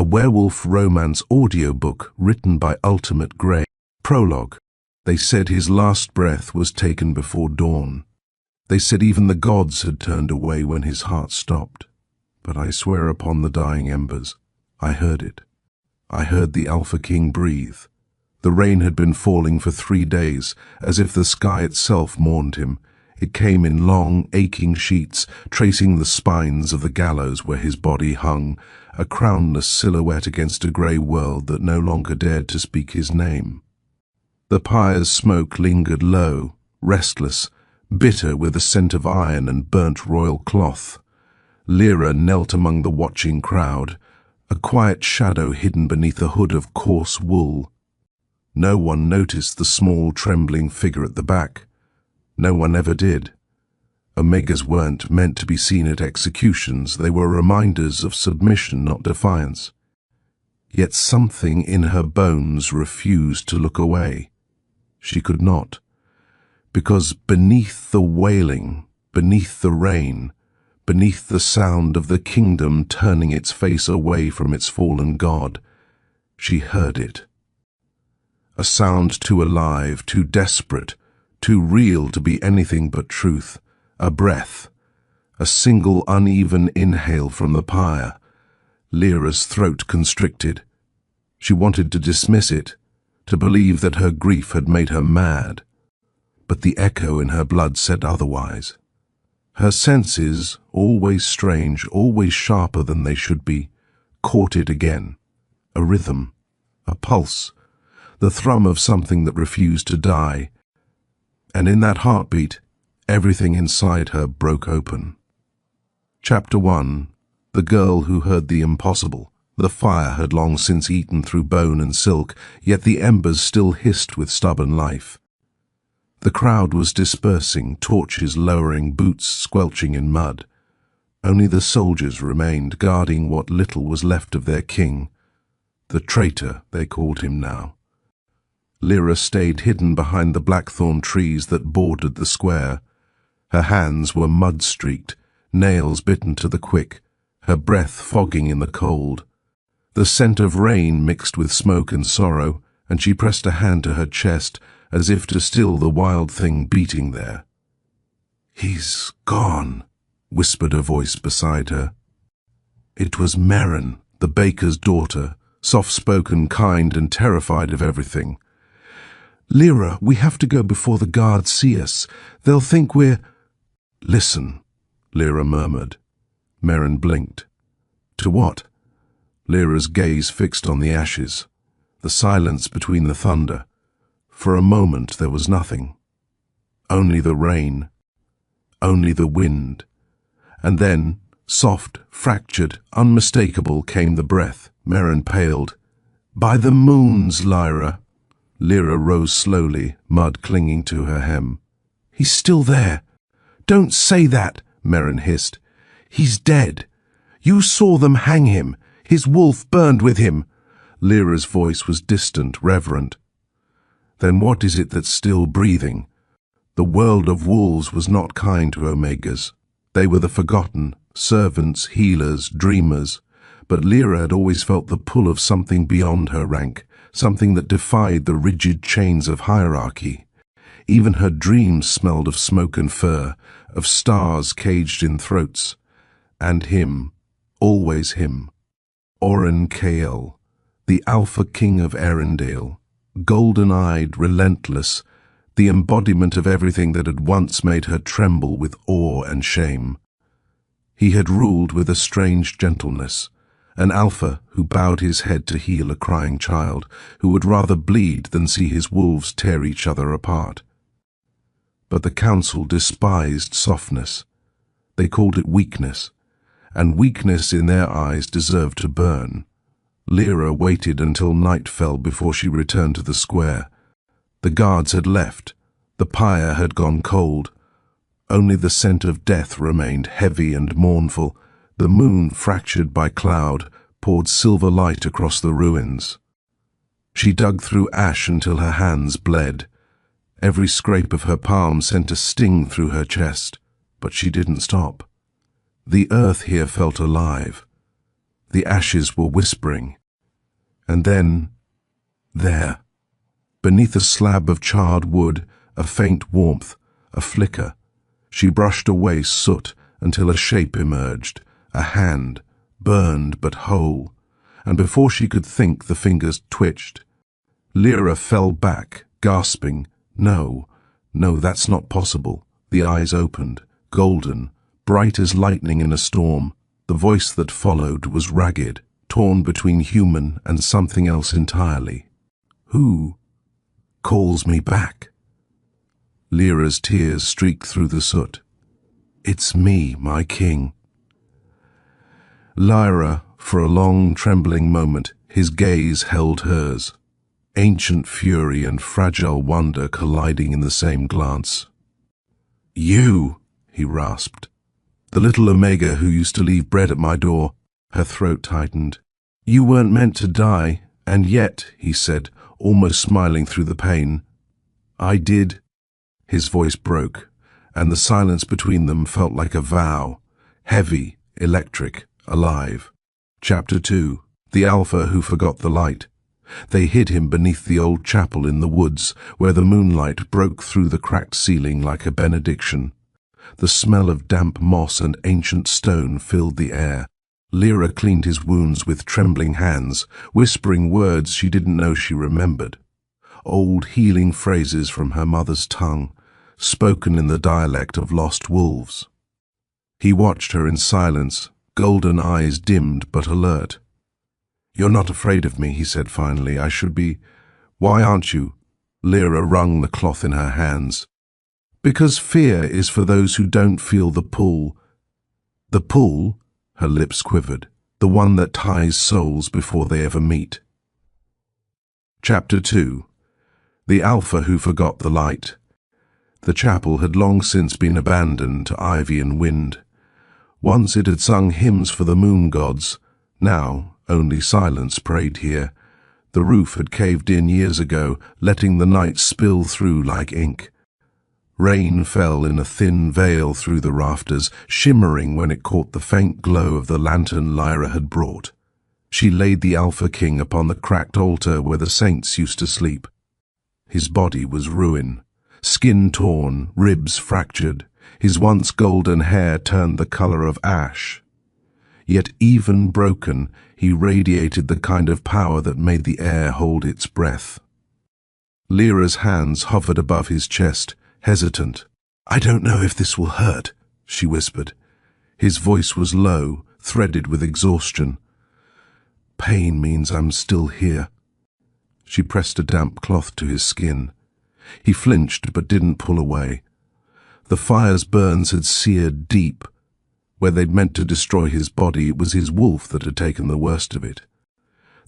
werewolf romance audiobook written by Ultimate Grey. Prologue. They said his last breath was taken before dawn. They said even the gods had turned away when his heart stopped. But I swear upon the dying embers, I heard it. I heard the Alpha-King breathe. The rain had been falling for 3 days, as if the sky itself mourned him. It came in long, aching sheets, tracing the spines of the gallows where his body hung, a crownless silhouette against a grey world that no longer dared to speak his name. The pyre's smoke lingered low, restless, bitter with the scent of iron and burnt royal cloth. Lyra knelt among the watching crowd, a quiet shadow hidden beneath a hood of coarse wool. No one noticed the small, trembling figure at the back. No one ever did. Omegas weren't meant to be seen at executions. They were reminders of submission, not defiance. Yet something in her bones refused to look away. She could not. Because beneath the wailing, beneath the rain, beneath the sound of the kingdom turning its face away from its fallen god, she heard it. A sound too alive, too desperate, too real to be anything but truth. A breath, a single uneven inhale from the pyre. Lyra's throat constricted. She wanted to dismiss it, to believe that her grief had made her mad. But the echo in her blood said otherwise. Her senses, always strange, always sharper than they should be, caught it again. A rhythm, a pulse, the thrum of something that refused to die. And in that heartbeat, everything inside her broke open. Chapter 1. The girl who heard the impossible. The fire had long since eaten through bone and silk, yet the embers still hissed with stubborn life. The crowd was dispersing, torches lowering, boots squelching in mud. Only the soldiers remained, guarding what little was left of their king. The traitor, they called him now. Lyra stayed hidden behind the blackthorn trees that bordered the square. Her hands were mud-streaked, nails bitten to the quick, her breath fogging in the cold. The scent of rain mixed with smoke and sorrow, and she pressed a hand to her chest, as if to still the wild thing beating there. "He's gone," whispered a voice beside her. It was Merrin, the baker's daughter, soft-spoken, kind, and terrified of everything. "Lyra, we have to go before the guards see us. They'll think we're—" "Listen," Lyra murmured. Merrin blinked. "To what?" Lyra's gaze fixed on the ashes, the silence between the thunder. For a moment there was nothing. Only the rain. Only the wind. And then, soft, fractured, unmistakable, came the breath. Merrin paled. "By the moons, Lyra." Lyra rose slowly, mud clinging to her hem. "He's still there." "Don't say that," Merrin hissed. "He's dead. You saw them hang him. His wolf burned with him." Lyra's voice was distant, reverent. "Then what is it that's still breathing?" The world of wolves was not kind to Omegas. They were the forgotten, servants, healers, dreamers. But Lyra had always felt the pull of something beyond her rank, something that defied the rigid chains of hierarchy. Even her dreams smelled of smoke and fur, of stars caged in throats. And him, always him. Oren Kael, the Alpha-King of Arendelle, golden-eyed, relentless, the embodiment of everything that had once made her tremble with awe and shame. He had ruled with a strange gentleness, an alpha who bowed his head to heal a crying child, who would rather bleed than see his wolves tear each other apart. But the council despised softness. They called it weakness, and weakness in their eyes deserved to burn. Lyra waited until night fell before she returned to the square. The guards had left. The pyre had gone cold. Only the scent of death remained, heavy and mournful. The moon, fractured by cloud, poured silver light across the ruins. She dug through ash until her hands bled. Every scrape of her palm sent a sting through her chest, but she didn't stop. The earth here felt alive. The ashes were whispering. And then, there, beneath a slab of charred wood, a faint warmth, a flicker. She brushed away soot until a shape emerged, a hand, burned but whole, and before she could think, the fingers twitched. Lyra fell back, gasping, "No, no, that's not possible." The eyes opened, golden, bright as lightning in a storm. The voice that followed was ragged, torn between human and something else entirely. "Who calls me back?" Lyra's tears streaked through the soot. "It's me, my king." Lyra, for a long, trembling moment, his gaze held hers. Ancient fury and fragile wonder colliding in the same glance. "You," he rasped. "The little Omega who used to leave bread at my door." Her throat tightened. "You weren't meant to die, and yet," he said, almost smiling through the pain, "I did." His voice broke, and the silence between them felt like a vow, heavy, electric, alive. Chapter 2. The Alpha Who Forgot the Light. They hid him beneath the old chapel in the woods, where the moonlight broke through the cracked ceiling like a benediction. The smell of damp moss and ancient stone filled the air. Lyra cleaned his wounds with trembling hands, whispering words she didn't know she remembered. Old healing phrases from her mother's tongue, spoken in the dialect of lost wolves. He watched her in silence, golden eyes dimmed but alert. "You're not afraid of me," he said finally. "I should be." "Why aren't you?" Lyra wrung the cloth in her hands. "Because fear is for those who don't feel the pull." "The pull?" Her lips quivered. "The one that ties souls before they ever meet." Chapter 2. The Alpha Who Forgot the Light. The chapel had long since been abandoned to ivy and wind. Once it had sung hymns for the moon gods. Now only silence prayed here. The roof had caved in years ago, letting the night spill through like ink. Rain fell in a thin veil through the rafters, shimmering when it caught the faint glow of the lantern Lyra had brought. She laid the Alpha King upon the cracked altar where the saints used to sleep. His body was ruin, skin torn, ribs fractured, his once golden hair turned the color of ash. Yet even broken, he radiated the kind of power that made the air hold its breath. Lyra's hands hovered above his chest, hesitant. "I don't know if this will hurt," she whispered. His voice was low, threaded with exhaustion. "Pain means I'm still here." She pressed a damp cloth to his skin. He flinched but didn't pull away. The fire's burns had seared deep. Where they'd meant to destroy his body, it was his wolf that had taken the worst of it.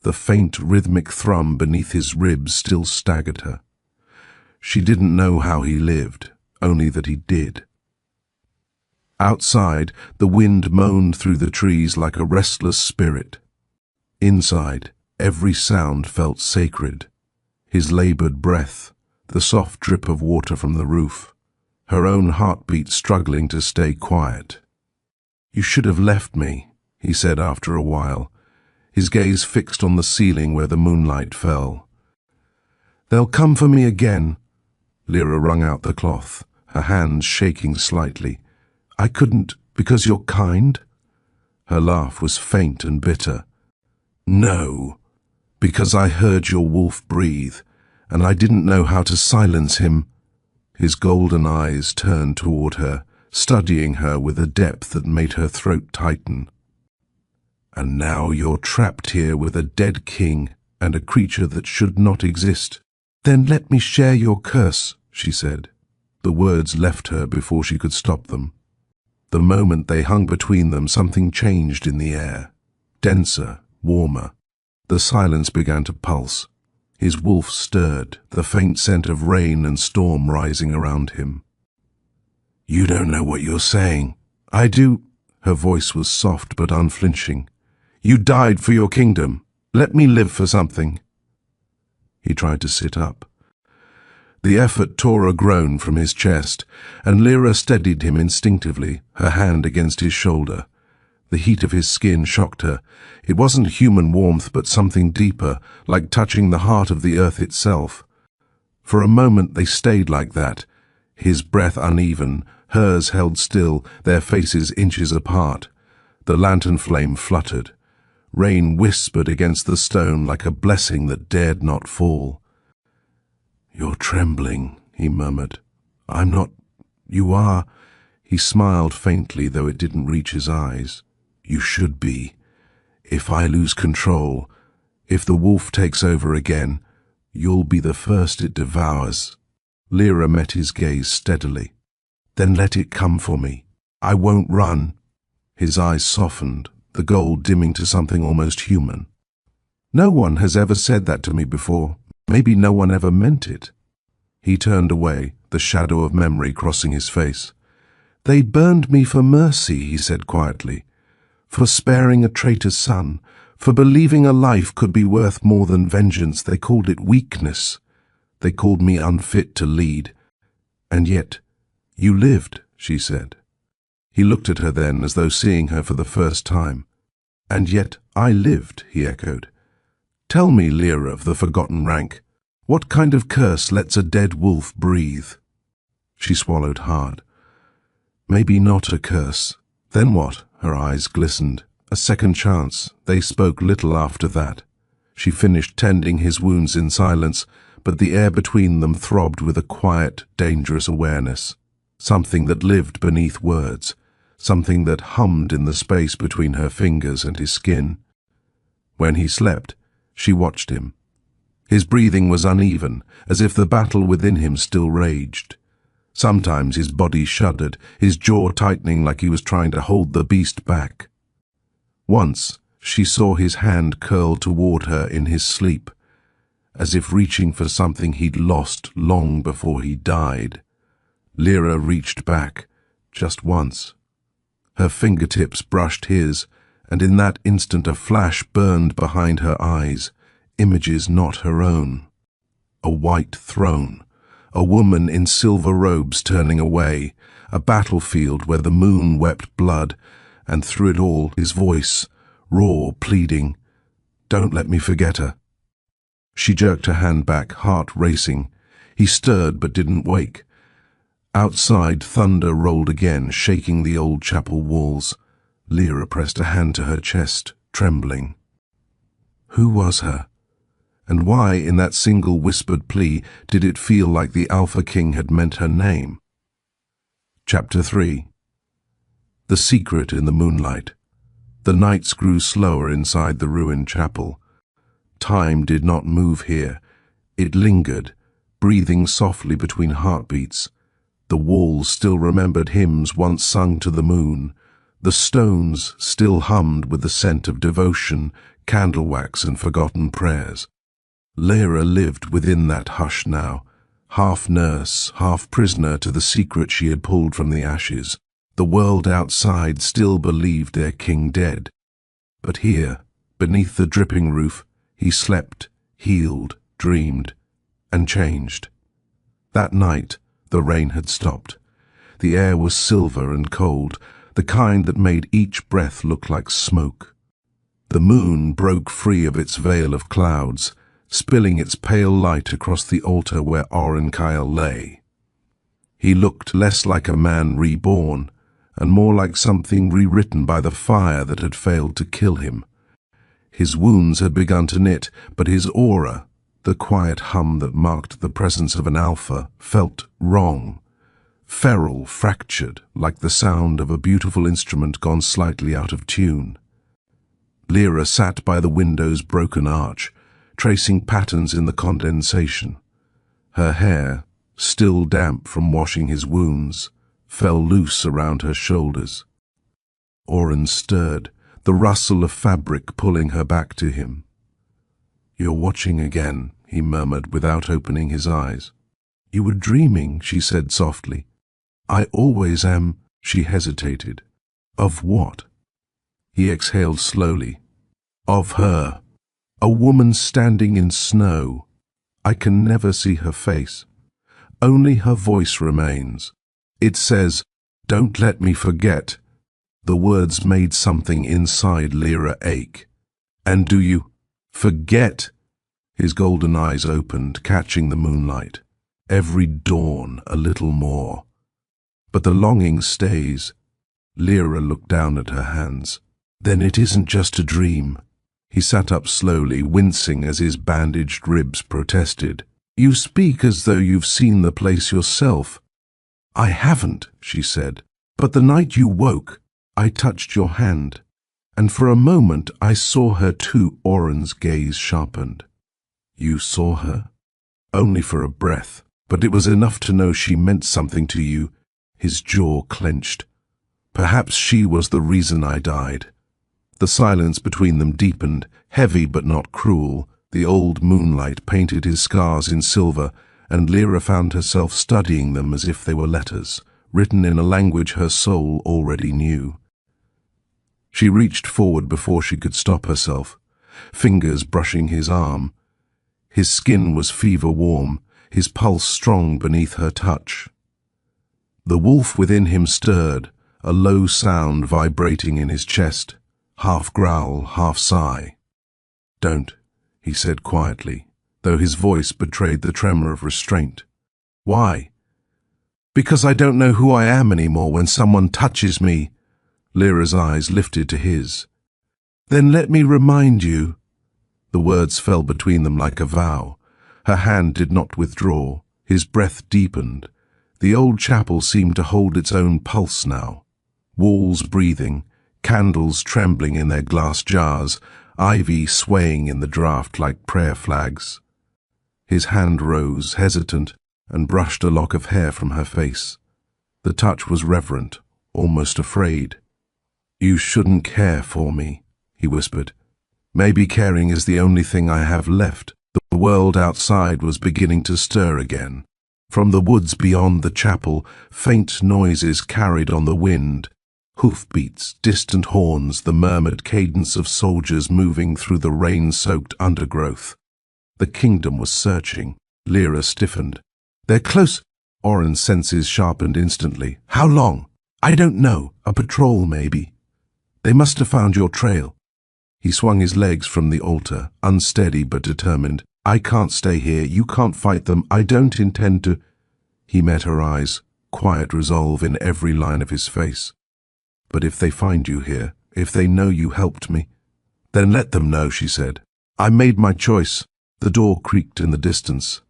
The faint rhythmic thrum beneath his ribs still staggered her. She didn't know how he lived, only that he did. Outside, the wind moaned through the trees like a restless spirit. Inside, every sound felt sacred. His labored breath, the soft drip of water from the roof, her own heartbeat struggling to stay quiet. "You should have left me," he said after a while, his gaze fixed on the ceiling where the moonlight fell. "They'll come for me again." Lyra wrung out the cloth, her hands shaking slightly. "I couldn't, because you're kind?" Her laugh was faint and bitter. "No, because I heard your wolf breathe, and I didn't know how to silence him." His golden eyes turned toward her, studying her with a depth that made her throat tighten. "And now you're trapped here with a dead king and a creature that should not exist." "Then let me share your curse," she said. The words left her before she could stop them. The moment they hung between them, something changed in the air. Denser, warmer. The silence began to pulse. His wolf stirred, the faint scent of rain and storm rising around him. "You don't know what you're saying." "I do." Her voice was soft but unflinching. "You died for your kingdom. Let me live for something." He tried to sit up. The effort tore a groan from his chest, and Lyra steadied him instinctively, her hand against his shoulder. The heat of his skin shocked her. It wasn't human warmth, but something deeper, like touching the heart of the earth itself. For a moment they stayed like that, his breath uneven, hers held still, their faces inches apart. The lantern flame fluttered. Rain whispered against the stone like a blessing that dared not fall. "You're trembling," he murmured. "I'm not. You are." He smiled faintly, though it didn't reach his eyes. "You should be. If I lose control, if the wolf takes over again, you'll be the first it devours." Lyra met his gaze steadily. "Then let it come for me. I won't run." His eyes softened, the gold dimming to something almost human. "No one has ever said that to me before. Maybe no one ever meant it." He turned away, the shadow of memory crossing his face. "They burned me for mercy," he said quietly. "For sparing a traitor's son, for believing a life could be worth more than vengeance. They called it weakness. They called me unfit to lead. And yet, you lived," she said. He looked at her then, as though seeing her for the first time. "And yet I lived," he echoed. "Tell me, Lyra of the forgotten rank, what kind of curse lets a dead wolf breathe?" She swallowed hard. "Maybe not a curse. Then what?" Her eyes glistened. "A second chance." They spoke little after that. She finished tending his wounds in silence, but the air between them throbbed with a quiet, dangerous awareness. Something that lived beneath words. Something that hummed in the space between her fingers and his skin. When he slept, she watched him. His breathing was uneven, as if the battle within him still raged. Sometimes his body shuddered, his jaw tightening like he was trying to hold the beast back. Once, she saw his hand curl toward her in his sleep, as if reaching for something he'd lost long before he died. Lyra reached back, just once. Her fingertips brushed his, and in that instant a flash burned behind her eyes, images not her own. A white throne, a woman in silver robes turning away, a battlefield where the moon wept blood, and through it all his voice, raw, pleading, "Don't let me forget her." She jerked her hand back, heart racing. He stirred but didn't wake. Outside, thunder rolled again, shaking the old chapel walls. Lyra pressed a hand to her chest, trembling. Who was her? And why, in that single whispered plea, did it feel like the Alpha-King had meant her name? Chapter 3. The secret in the moonlight. The nights grew slower inside the ruined chapel. Time did not move here. It lingered, breathing softly between heartbeats. The walls still remembered hymns once sung to the moon. The stones still hummed with the scent of devotion, candle wax and forgotten prayers. Lyra lived within that hush now, half nurse, half prisoner to the secret she had pulled from the ashes. The world outside still believed their king dead. But here, beneath the dripping roof, he slept, healed, dreamed, and changed. That night, the rain had stopped. The air was silver and cold, the kind that made each breath look like smoke. The moon broke free of its veil of clouds, spilling its pale light across the altar where Orenkyle lay. He looked less like a man reborn, and more like something rewritten by the fire that had failed to kill him. His wounds had begun to knit, but his aura, the quiet hum that marked the presence of an alpha, felt wrong. Feral, fractured, like the sound of a beautiful instrument gone slightly out of tune. Lyra sat by the window's broken arch, tracing patterns in the condensation. Her hair, still damp from washing his wounds, fell loose around her shoulders. Oren stirred, the rustle of fabric pulling her back to him. "You're watching again," he murmured without opening his eyes. "You were dreaming," she said softly. "I always am." She hesitated. "Of what?" He exhaled slowly. "Of her. A woman standing in snow. I can never see her face. Only her voice remains. It says, 'Don't let me forget.' The words made something inside Lyra ache. And do you forget? His golden eyes opened, catching the moonlight. Every dawn a little more. But the longing stays. Lyra looked down at her hands. Then it isn't just a dream. He sat up slowly, wincing as his bandaged ribs protested. You speak as though you've seen the place yourself. I haven't, she said. But the night you woke, I touched your hand. And for a moment I saw her too. Oren's gaze sharpened. You saw her? Only for a breath, but it was enough to know she meant something to you. His jaw clenched. Perhaps she was the reason I died. The silence between them deepened, heavy but not cruel. The old moonlight painted his scars in silver, and Lyra found herself studying them as if they were letters, written in a language her soul already knew. She reached forward before she could stop herself, fingers brushing his arm. His skin was fever-warm, his pulse strong beneath her touch. The wolf within him stirred, a low sound vibrating in his chest, half growl, half sigh. Don't, he said quietly, though his voice betrayed the tremor of restraint. Why? Because I don't know who I am anymore when someone touches me. Lyra's eyes lifted to his. Then let me remind you. The words fell between them like a vow. Her hand did not withdraw. His breath deepened. The old chapel seemed to hold its own pulse now. Walls breathing, candles trembling in their glass jars, ivy swaying in the draught like prayer flags. His hand rose, hesitant, and brushed a lock of hair from her face. The touch was reverent, almost afraid. You shouldn't care for me, he whispered. Maybe caring is the only thing I have left. The world outside was beginning to stir again. From the woods beyond the chapel, faint noises carried on the wind. Hoofbeats, distant horns, the murmured cadence of soldiers moving through the rain-soaked undergrowth. The kingdom was searching. Lyra stiffened. They're close. Oren's senses sharpened instantly. How long? I don't know. A patrol, maybe. They must have found your trail. He swung his legs from the altar, unsteady but determined. I can't stay here. You can't fight them. I don't intend to. He met her eyes, quiet resolve in every line of his face. But if they find you here, if they know you helped me, then let them know, she said. I made my choice. The door creaked in the distance.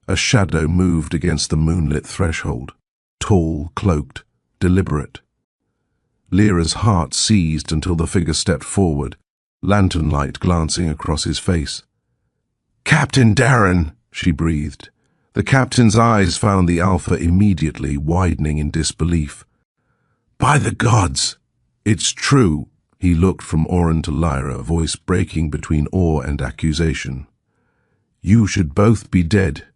A shadow moved against the moonlit threshold, tall, cloaked, deliberate. Lyra's heart seized until the figure stepped forward, lantern light glancing across his face. Captain Darren, she breathed. The captain's eyes found the Alpha immediately, widening in disbelief. By the gods! It's true. He looked from Oren to Lyra, voice breaking between awe and accusation. You should both be dead.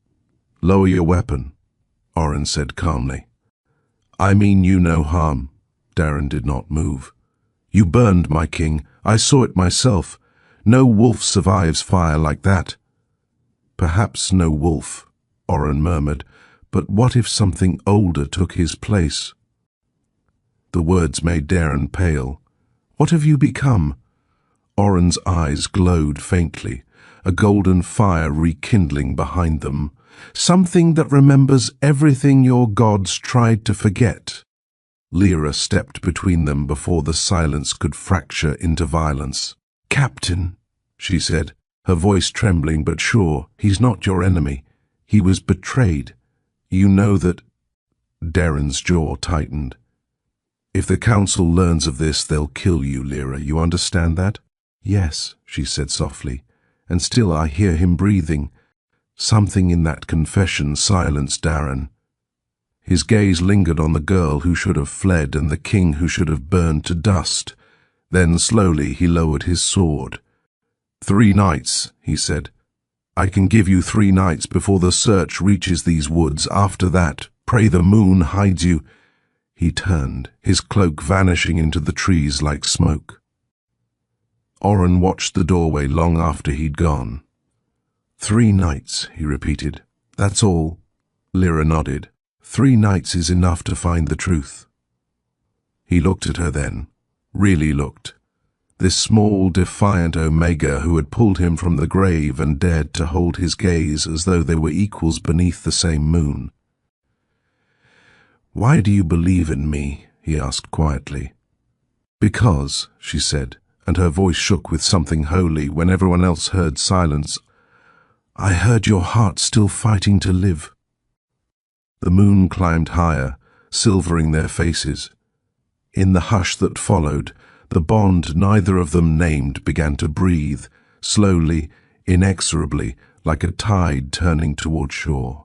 Lower your weapon, Oren said calmly. I mean you no harm. Darren did not move. You burned, my king. I saw it myself. No wolf survives fire like that. Perhaps no wolf, Oren murmured, but what if something older took his place? The words made Darren pale. What have you become? Oren's eyes glowed faintly, a golden fire rekindling behind them. Something that remembers everything your gods tried to forget. Lyra stepped between them before the silence could fracture into violence. Captain, she said, her voice trembling but sure, he's not your enemy. He was betrayed. You know that... Darren's jaw tightened. If the council learns of this, they'll kill you, Lyra. You understand that? Yes, she said softly, and still I hear him breathing. Something in that confession silenced Darren. His gaze lingered on the girl who should have fled and the king who should have burned to dust. Then slowly he lowered his sword. 3 nights, he said. I can give you 3 nights before the search reaches these woods. After that, pray the moon hides you. He turned, his cloak vanishing into the trees like smoke. Oren watched the doorway long after he'd gone. 3 nights, he repeated. That's all. Lyra nodded. 3 nights is enough to find the truth. He looked at her then, really looked. This small, defiant Omega who had pulled him from the grave and dared to hold his gaze as though they were equals beneath the same moon. "Why do you believe in me?" he asked quietly. "Because," she said, and her voice shook with something holy when everyone else heard silence, "I heard your heart still fighting to live." The moon climbed higher, silvering their faces. In the hush that followed, the bond neither of them named began to breathe, slowly, inexorably, like a tide turning toward shore.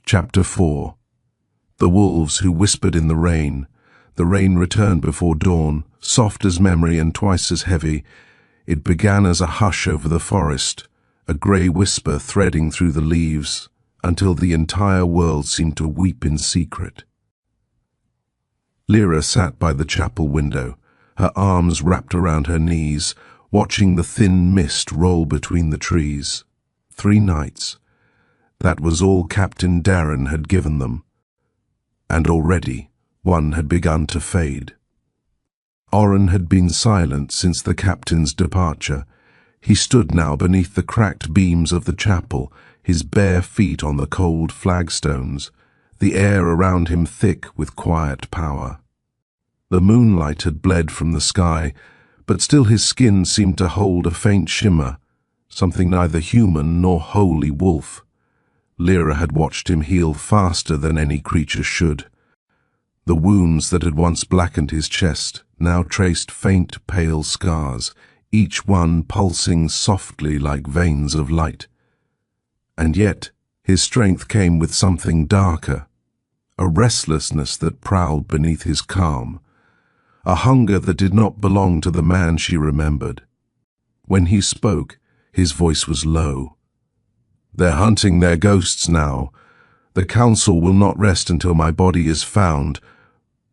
Chapter 4. The wolves who whispered in the rain. The rain returned before dawn, soft as memory and twice as heavy. It began as a hush over the forest, a grey whisper threading through the leaves, until the entire world seemed to weep in secret. Lyra sat by the chapel window, her arms wrapped around her knees, watching the thin mist roll between the trees. 3 nights. That was all Captain Darren had given them. And already one had begun to fade. Oren had been silent since the captain's departure. He stood now beneath the cracked beams of the chapel, his bare feet on the cold flagstones, the air around him thick with quiet power. The moonlight had bled from the sky, but still his skin seemed to hold a faint shimmer, something neither human nor wholly wolf. Lyra had watched him heal faster than any creature should. The wounds that had once blackened his chest now traced faint, pale scars, each one pulsing softly like veins of light. And yet his strength came with something darker, a restlessness that prowled beneath his calm, a hunger that did not belong to the man she remembered. When he spoke, his voice was low. "They're hunting their ghosts now. The council will not rest until my body is found,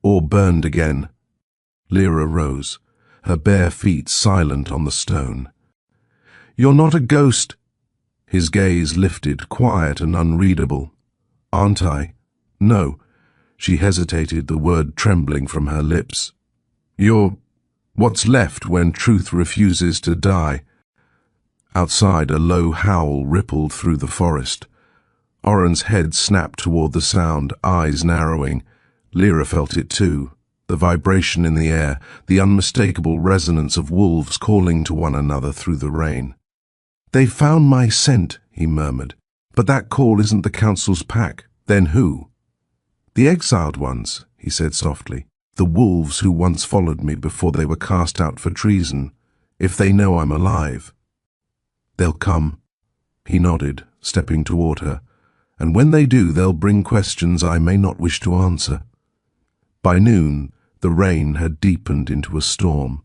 or burned again." Lyra rose, her bare feet silent on the stone. "You're not a ghost." His gaze lifted, quiet and unreadable. "Aren't I?" "No." She hesitated, the word trembling from her lips. "You're what's left when truth refuses to die." Outside, a low howl rippled through the forest. Oren's head snapped toward the sound, eyes narrowing. Lyra felt it too, the vibration in the air, the unmistakable resonance of wolves calling to one another through the rain. "They found my scent," he murmured. "But that call isn't the council's pack. Then who?" "The exiled ones," he said softly. "The wolves who once followed me before they were cast out for treason. If they know I'm alive." "They'll come." He nodded, stepping toward her. "And when they do, they'll bring questions I may not wish to answer." By noon, the rain had deepened into a storm.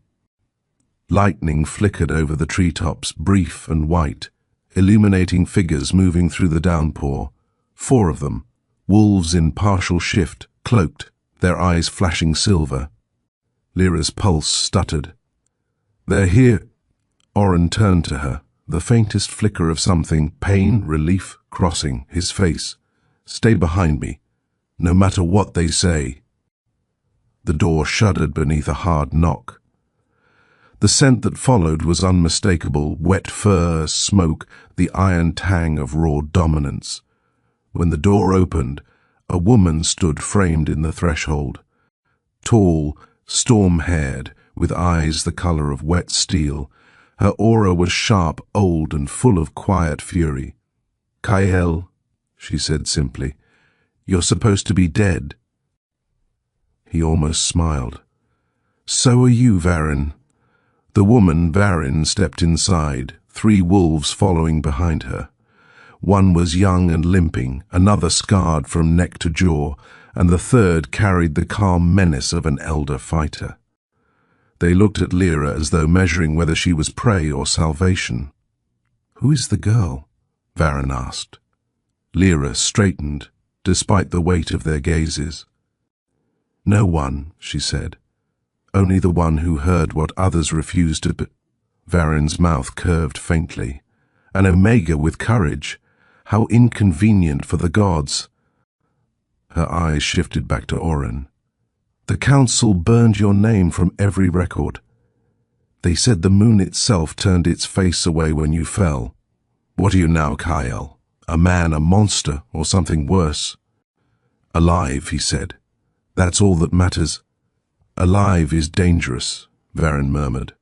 Lightning flickered over the treetops, brief and white, illuminating figures moving through the downpour. 4 of them, wolves in partial shift, cloaked, their eyes flashing silver. Lyra's pulse stuttered. "They're here." Oren turned to her, the faintest flicker of something, pain, relief, crossing his face. "Stay behind me, no matter what they say." The door shuddered beneath a hard knock. The scent that followed was unmistakable, wet fur, smoke, the iron tang of raw dominance. When the door opened, a woman stood framed in the threshold. Tall, storm-haired, with eyes the color of wet steel, her aura was sharp, old, and full of quiet fury. "Kael," she said simply, "you're supposed to be dead." He almost smiled. "So are you, Varin." The woman, Varin, stepped inside, 3 wolves following behind her. One was young and limping, another scarred from neck to jaw, and the third carried the calm menace of an elder fighter. They looked at Lyra as though measuring whether she was prey or salvation. "Who is the girl?" Varin asked. Lyra straightened, despite the weight of their gazes. "No one," she said. "Only the one who heard what others refused to be." Varin's mouth curved faintly. "An Omega with courage. How inconvenient for the gods." Her eyes shifted back to Oren. The council burned your name from every record. They said the moon itself turned its face away when you fell. What are you now, Kyle? A man, a monster, or something worse? Alive, he said. That's all that matters. Alive is dangerous, Varen murmured,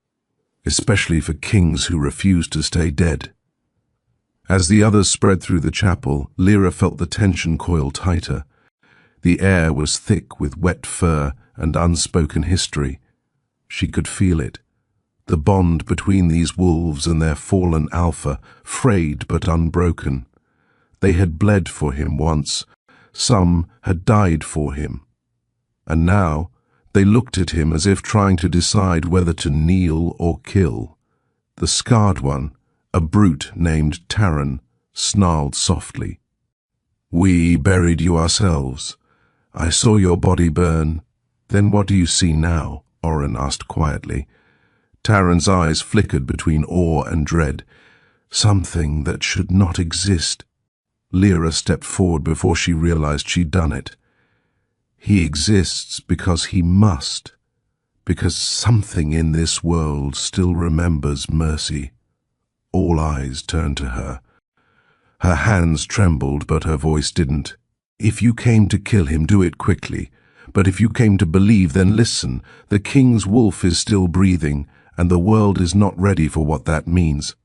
especially for kings who refuse to stay dead. As the others spread through the chapel, Lyra felt the tension coil tighter. The air was thick with wet fur and unspoken history. She could feel it. The bond between these wolves and their fallen alpha, frayed but unbroken. They had bled for him once. Some had died for him. And now they looked at him as if trying to decide whether to kneel or kill. The scarred one, a brute named Taran, snarled softly. We buried you ourselves. I saw your body burn. Then what do you see now? Oren asked quietly. Taran's eyes flickered between awe and dread. Something that should not exist. Lyra stepped forward before she realized she'd done it. He exists because he must, because something in this world still remembers mercy. All eyes turned to her. Her hands trembled, but her voice didn't. If you came to kill him, do it quickly. But if you came to believe, then listen. The king's wolf is still breathing, and the world is not ready for what that means.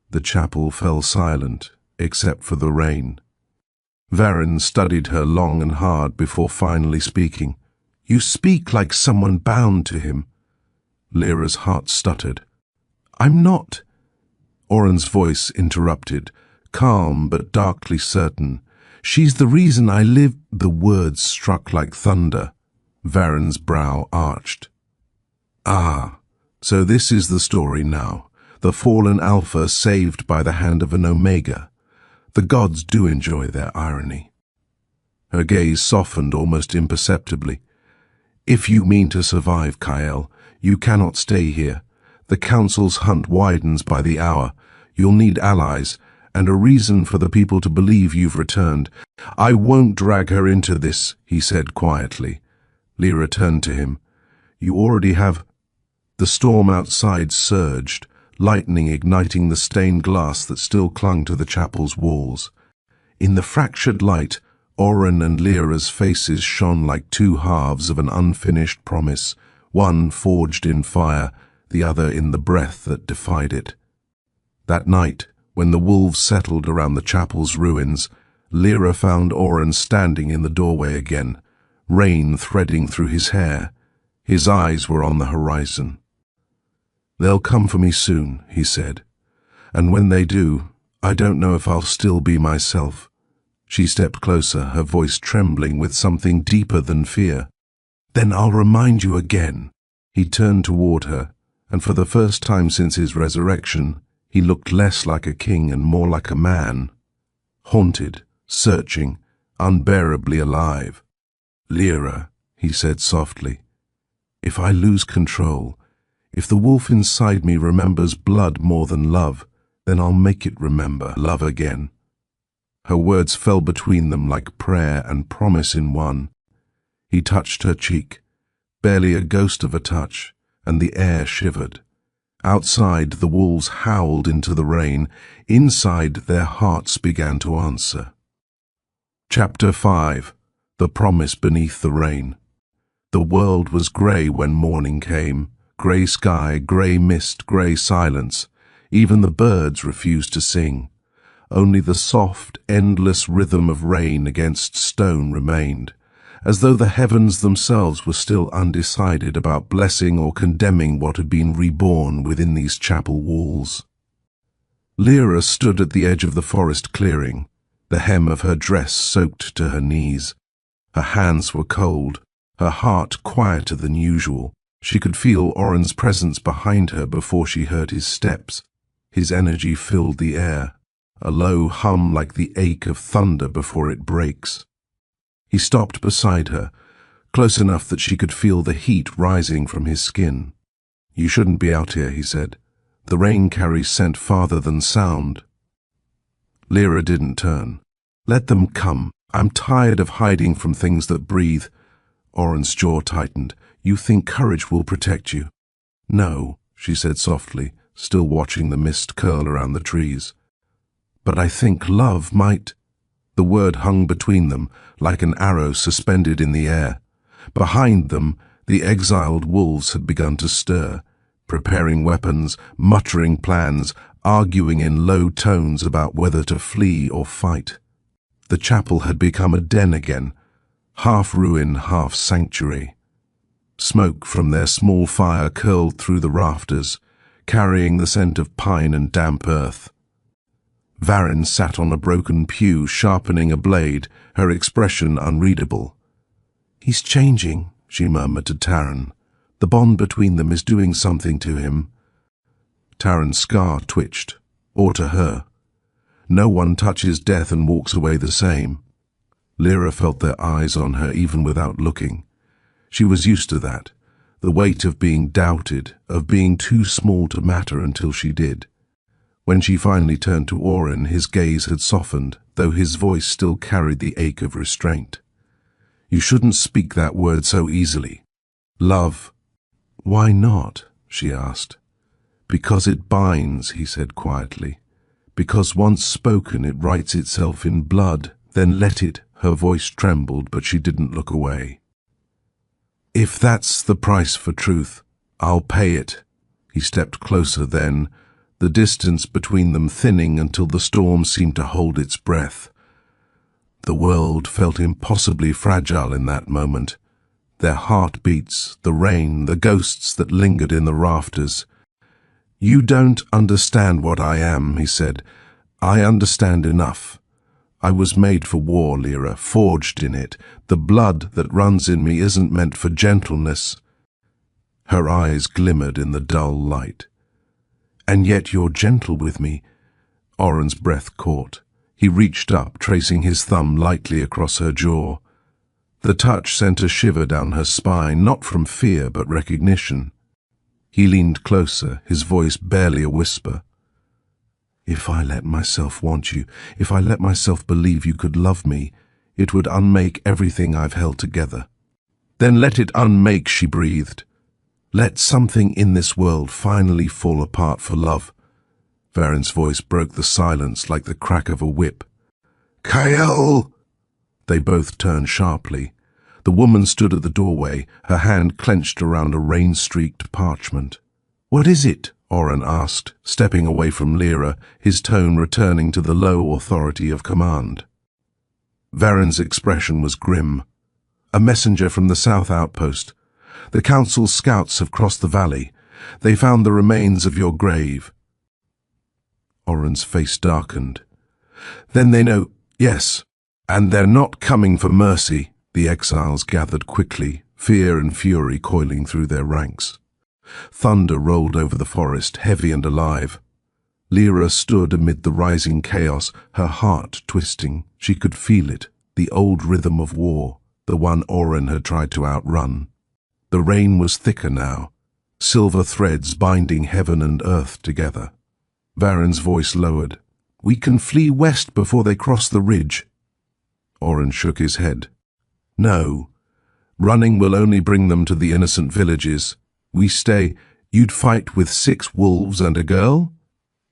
The chapel fell silent, except for the rain. Varen studied her long and hard before finally speaking. You speak like someone bound to him. Lyra's heart stuttered. I'm not. Oren's voice interrupted, calm but darkly certain. She's the reason I live. The words struck like thunder. Varen's brow arched. Ah, so this is the story now. The fallen Alpha saved by the hand of an Omega. The gods do enjoy their irony. Her gaze softened almost imperceptibly. If you mean to survive, Kyle, you cannot stay here. The council's hunt widens by the hour. You'll need allies, and a reason for the people to believe you've returned. I won't drag her into this, he said quietly. Lyra turned to him. You already have. The storm outside surged, lightning igniting the stained glass that still clung to the chapel's walls. In the fractured light, Oren and Lyra's faces shone like two halves of an unfinished promise, one forged in fire, the other in the breath that defied it. That night, when the wolves settled around the chapel's ruins, Lyra found Oren standing in the doorway again, rain threading through his hair. His eyes were on the horizon. They'll come for me soon, he said. And when they do, I don't know if I'll still be myself. She stepped closer, her voice trembling with something deeper than fear. Then I'll remind you again. He turned toward her, and for the first time since his resurrection, he looked less like a king and more like a man. Haunted, searching, unbearably alive. Lyra, he said softly, if I lose control, if the wolf inside me remembers blood more than love, then I'll make it remember love again. Her words fell between them like prayer and promise in one. He touched her cheek, barely a ghost of a touch, and the air shivered. Outside, the wolves howled into the rain. Inside, their hearts began to answer. Chapter 5. The Promise Beneath the Rain. The world was grey when morning came. Grey sky, grey mist, grey silence. Even the birds refused to sing. Only the soft, endless rhythm of rain against stone remained, as though the heavens themselves were still undecided about blessing or condemning what had been reborn within these chapel walls. Lyra stood at the edge of the forest clearing, the hem of her dress soaked to her knees. Her hands were cold, her heart quieter than usual. She could feel Oren's presence behind her before she heard his steps. His energy filled the air, a low hum like the ache of thunder before it breaks. He stopped beside her, close enough that she could feel the heat rising from his skin. You shouldn't be out here, he said. The rain carries scent farther than sound. Lyra didn't turn. Let them come. I'm tired of hiding from things that breathe. Oren's jaw tightened. You think courage will protect you? No, she said softly, still watching the mist curl around the trees. But I think love might. The word hung between them, like an arrow suspended in the air. Behind them, the exiled wolves had begun to stir, preparing weapons, muttering plans, arguing in low tones about whether to flee or fight. The chapel had become a den again, half ruin, half sanctuary. Smoke from their small fire curled through the rafters, carrying the scent of pine and damp earth. Varin sat on a broken pew, sharpening a blade, her expression unreadable. He's changing, she murmured to Taran. The bond between them is doing something to him. Taran's scar twitched, or to her. No one touches death and walks away the same. Lyra felt their eyes on her even without looking. She was used to that, the weight of being doubted, of being too small to matter until she did. When she finally turned to Oren, his gaze had softened, though his voice still carried the ache of restraint. You shouldn't speak that word so easily. Love. Why not? She asked. Because it binds, he said quietly. Because once spoken it writes itself in blood. Then let it. Her voice trembled, but she didn't look away. If that's the price for truth, I'll pay it. He stepped closer then, the distance between them thinning until the storm seemed to hold its breath. The world felt impossibly fragile in that moment. Their heartbeats, the rain, the ghosts that lingered in the rafters. You don't understand what I am, he said. I understand enough. I was made for war, Lyra, forged in it. The blood that runs in me isn't meant for gentleness. Her eyes glimmered in the dull light. And yet you're gentle with me. Oren's breath caught. He reached up, tracing his thumb lightly across her jaw. The touch sent a shiver down her spine, not from fear but recognition. He leaned closer, his voice barely a whisper. If I let myself want you, if I let myself believe you could love me, it would unmake everything I've held together. Then let it unmake, she breathed. Let something in this world finally fall apart for love. Varin's voice broke the silence like the crack of a whip. Kael! They both turned sharply. The woman stood at the doorway, her hand clenched around a rain-streaked parchment. What is it? Oren asked, stepping away from Lyra, his tone returning to the low authority of command. Varin's expression was grim. A messenger from the south outpost. The council's scouts have crossed the valley. They found the remains of your grave. Oren's face darkened. Then they know, yes, and they're not coming for mercy. The exiles gathered quickly, fear and fury coiling through their ranks. Thunder rolled over the forest, heavy and alive. Lyra stood amid the rising chaos, her heart twisting. She could feel it, the old rhythm of war, the one Oren had tried to outrun. The rain was thicker now, silver threads binding heaven and earth together. Varin's voice lowered. We can flee west before they cross the ridge. Oren shook his head. No. Running will only bring them to the innocent villages. We stay. You'd fight with 6 wolves and a girl?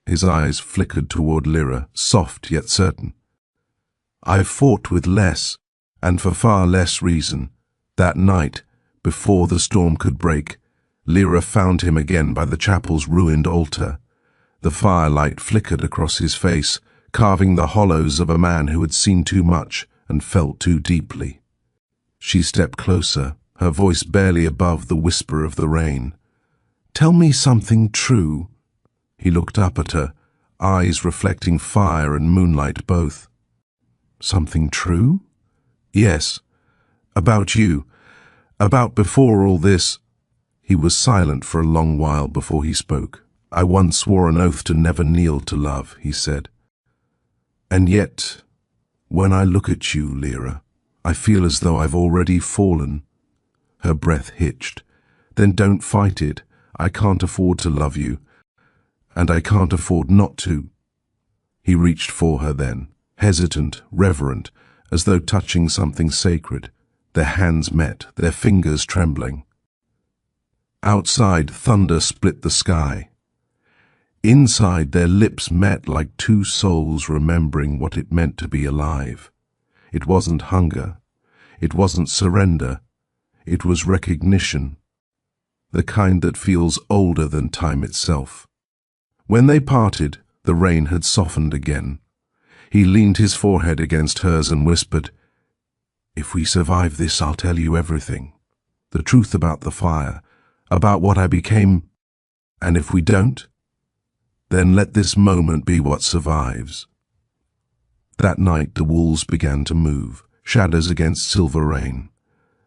His eyes flickered toward Lyra, soft yet certain. I've fought with less, and for far less reason. That night, before the storm could break, Lyra found him again by the chapel's ruined altar. The firelight flickered across his face, carving the hollows of a man who had seen too much and felt too deeply. She stepped closer, her voice barely above the whisper of the rain. Tell me something true. He looked up at her, eyes reflecting fire and moonlight both. Something true? Yes. About you. About before all this. He was silent for a long while before he spoke. I once swore an oath to never kneel to love, he said. And yet, when I look at you, Lyra, I feel as though I've already fallen. Her breath hitched. Then don't fight it. I can't afford to love you. And I can't afford not to. He reached for her then, hesitant, reverent, as though touching something sacred. Their hands met, their fingers trembling. Outside, thunder split the sky. Inside, their lips met like two souls remembering what it meant to be alive. It wasn't hunger. It wasn't surrender. It was recognition, the kind that feels older than time itself. When they parted, the rain had softened again. He leaned his forehead against hers and whispered, "If we survive this, I'll tell you everything. The truth about the fire, about what I became. And if we don't, then let this moment be what survives." That night the wolves began to move, shadows against silver rain.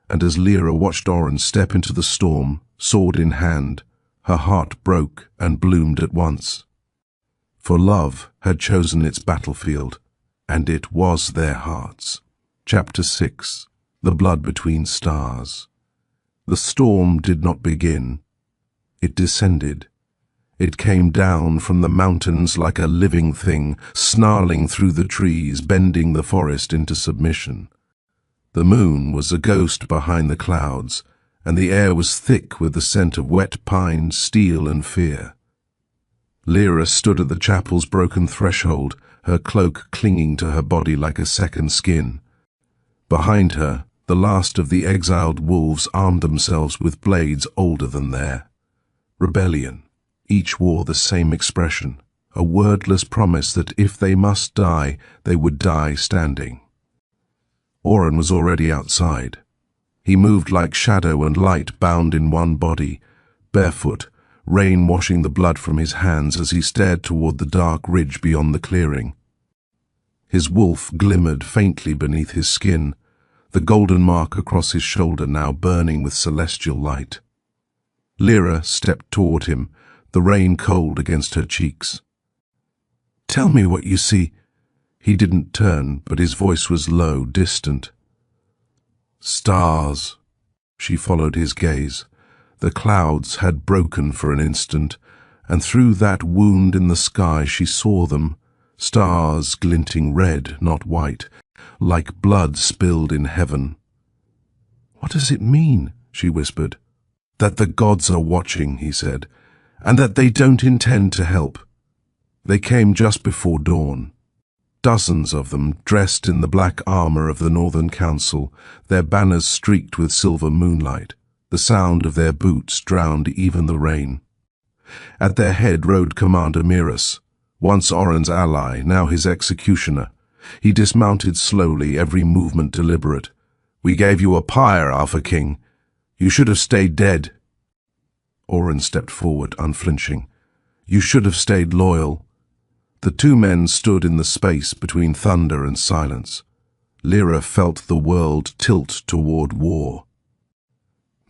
And as Lyra watched Oren step into the storm, sword in hand, her heart broke and bloomed at once. For love had chosen its battlefield, and it was their hearts. Chapter 6. The Blood Between Stars. The storm did not begin. It descended. It came down from the mountains like a living thing, snarling through the trees, bending the forest into submission. The moon was a ghost behind the clouds, and the air was thick with the scent of wet pine, steel, and fear. Lyra stood at the chapel's broken threshold, her cloak clinging to her body like a second skin. Behind her, the last of the exiled wolves armed themselves with blades older than their. Rebellion. Each wore the same expression, a wordless promise that if they must die, they would die standing. Oren was already outside. He moved like shadow and light bound in one body, barefoot, rain washing the blood from his hands as he stared toward the dark ridge beyond the clearing. His wolf glimmered faintly beneath his skin, the golden mark across his shoulder now burning with celestial light. Lyra stepped toward him, the rain cold against her cheeks. "Tell me what you see." He didn't turn, but his voice was low, distant. "Stars." She followed his gaze. The clouds had broken for an instant, and through that wound in the sky she saw them, stars glinting red, not white, like blood spilled in heaven. "What does it mean?" she whispered. "That the gods are watching," he said, "and that they don't intend to help." They came just before dawn. Dozens of them, dressed in the black armor of the Northern Council, their banners streaked with silver moonlight. The sound of their boots drowned even the rain. At their head rode Commander Miras, once Oren's ally, now his executioner. He dismounted slowly, every movement deliberate. "We gave you a pyre, Alpha King. You should have stayed dead." Oren stepped forward, unflinching. "You should have stayed loyal." The two men stood in the space between thunder and silence. Lyra felt the world tilt toward war.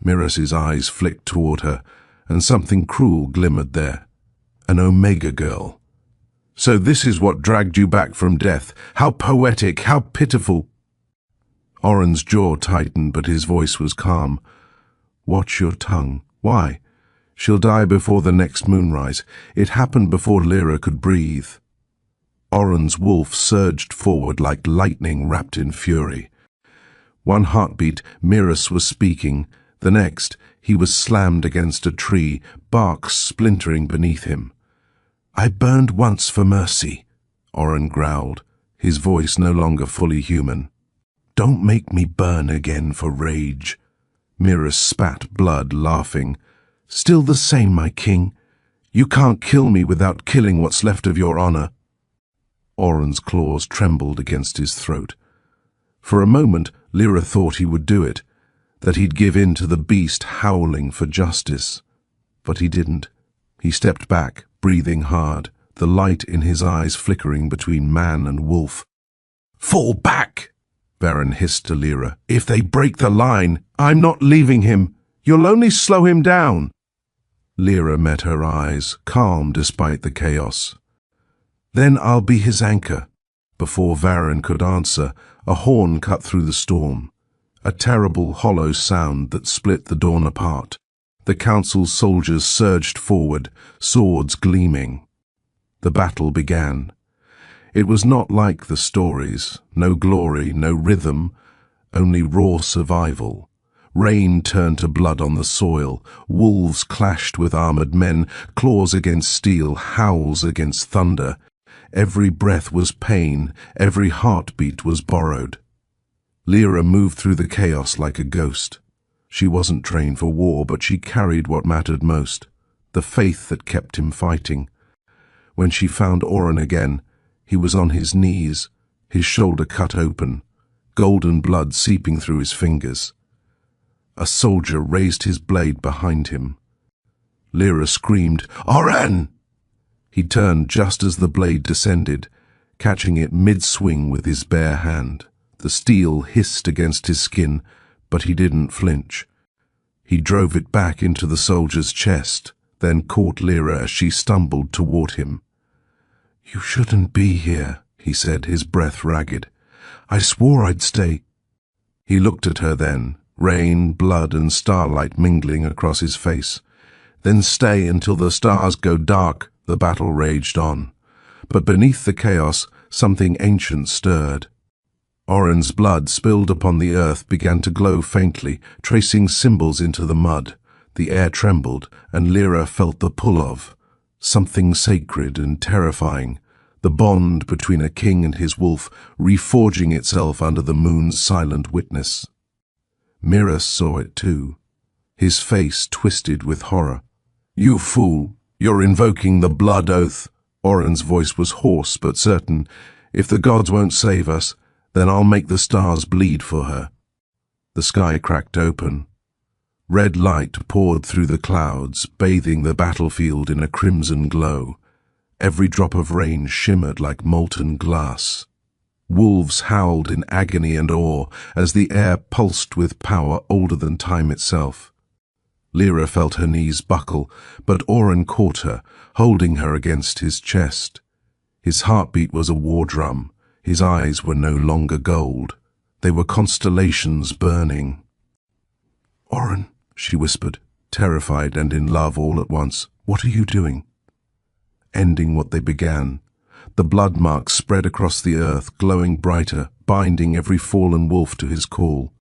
Miras's eyes flicked toward her, and something cruel glimmered there. An Omega girl. "So this is what dragged you back from death. How poetic, how pitiful." Oren's jaw tightened, but his voice was calm. "Watch your tongue. Why? She'll die before the next moonrise. It happened before Lyra could breathe." Oren's wolf surged forward like lightning wrapped in fury. One heartbeat, Miras was speaking. The next, he was slammed against a tree, bark splintering beneath him. "I burned once for mercy," Oren growled, his voice no longer fully human. "Don't make me burn again for rage." Miras spat blood, laughing. "Still the same, my king. You can't kill me without killing what's left of your honor." Oren's claws trembled against his throat. For a moment, Lyra thought he would do it, that he'd give in to the beast howling for justice. But he didn't. He stepped back, breathing hard, the light in his eyes flickering between man and wolf. "Fall back!" Baron hissed to Lyra. "If they break the line, I'm not leaving him. You'll only slow him down." Lyra met her eyes, calm despite the chaos. "Then I'll be his anchor." Before Varin could answer, a horn cut through the storm, a terrible hollow sound that split the dawn apart. The council's soldiers surged forward, swords gleaming. The battle began. It was not like the stories, no glory, no rhythm, only raw survival. Rain turned to blood on the soil, wolves clashed with armored men, claws against steel, howls against thunder. Every breath was pain, every heartbeat was borrowed. Lyra moved through the chaos like a ghost. She wasn't trained for war, but she carried what mattered most, the faith that kept him fighting. When she found Oren again, he was on his knees, his shoulder cut open, golden blood seeping through his fingers. A soldier raised his blade behind him. Lyra screamed, "Oren!" He turned just as the blade descended, catching it mid-swing with his bare hand. The steel hissed against his skin, but he didn't flinch. He drove it back into the soldier's chest, then caught Lyra as she stumbled toward him. "You shouldn't be here," he said, his breath ragged. "I swore I'd stay." He looked at her then, rain, blood, and starlight mingling across his face. "Then stay until the stars go dark." The battle raged on. But beneath the chaos, something ancient stirred. Oren's blood spilled upon the earth began to glow faintly, tracing symbols into the mud. The air trembled, and Lyra felt the pull of something sacred and terrifying, the bond between a king and his wolf reforging itself under the moon's silent witness. Miras saw it too, his face twisted with horror. "You fool! You're invoking the blood oath." Oren's voice was hoarse but certain. "If the gods won't save us, then I'll make the stars bleed for her." The sky cracked open. Red light poured through the clouds, bathing the battlefield in a crimson glow. Every drop of rain shimmered like molten glass. Wolves howled in agony and awe as the air pulsed with power older than time itself. Lyra felt her knees buckle, but Oren caught her, holding her against his chest. His heartbeat was a war drum. His eyes were no longer gold. They were constellations burning. "Oren," she whispered, terrified and in love all at once, "what are you doing?" Ending what they began. The blood marks spread across the earth, glowing brighter, binding every fallen wolf to his call.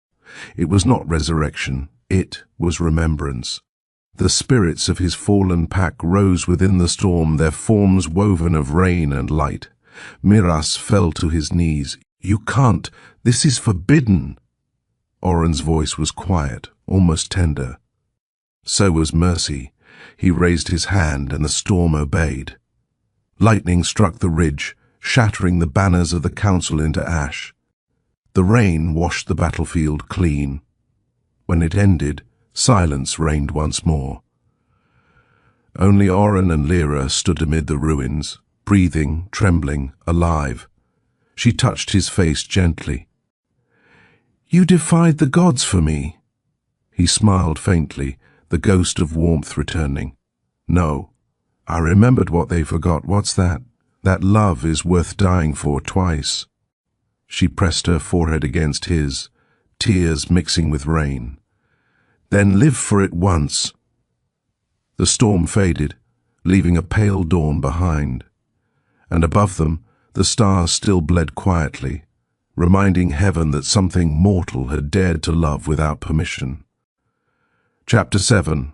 It was not resurrection. It was remembrance. The spirits of his fallen pack rose within the storm, their forms woven of rain and light. Miras fell to his knees. "You can't. This is forbidden." Oren's voice was quiet, almost tender. So was mercy. He raised his hand, and the storm obeyed. Lightning struck the ridge, shattering the banners of the council into ash. The rain washed the battlefield clean. When it ended, silence reigned once more. Only Oren and Lyra stood amid the ruins, breathing, trembling, alive. She touched his face gently. "You defied the gods for me." He smiled faintly, the ghost of warmth returning. "No, I remembered what they forgot. What's that? That love is worth dying for twice." She pressed her forehead against his, tears mixing with rain. "Then live for it once." The storm faded, leaving a pale dawn behind. And above them, the stars still bled quietly, reminding heaven that something mortal had dared to love without permission. Chapter 7.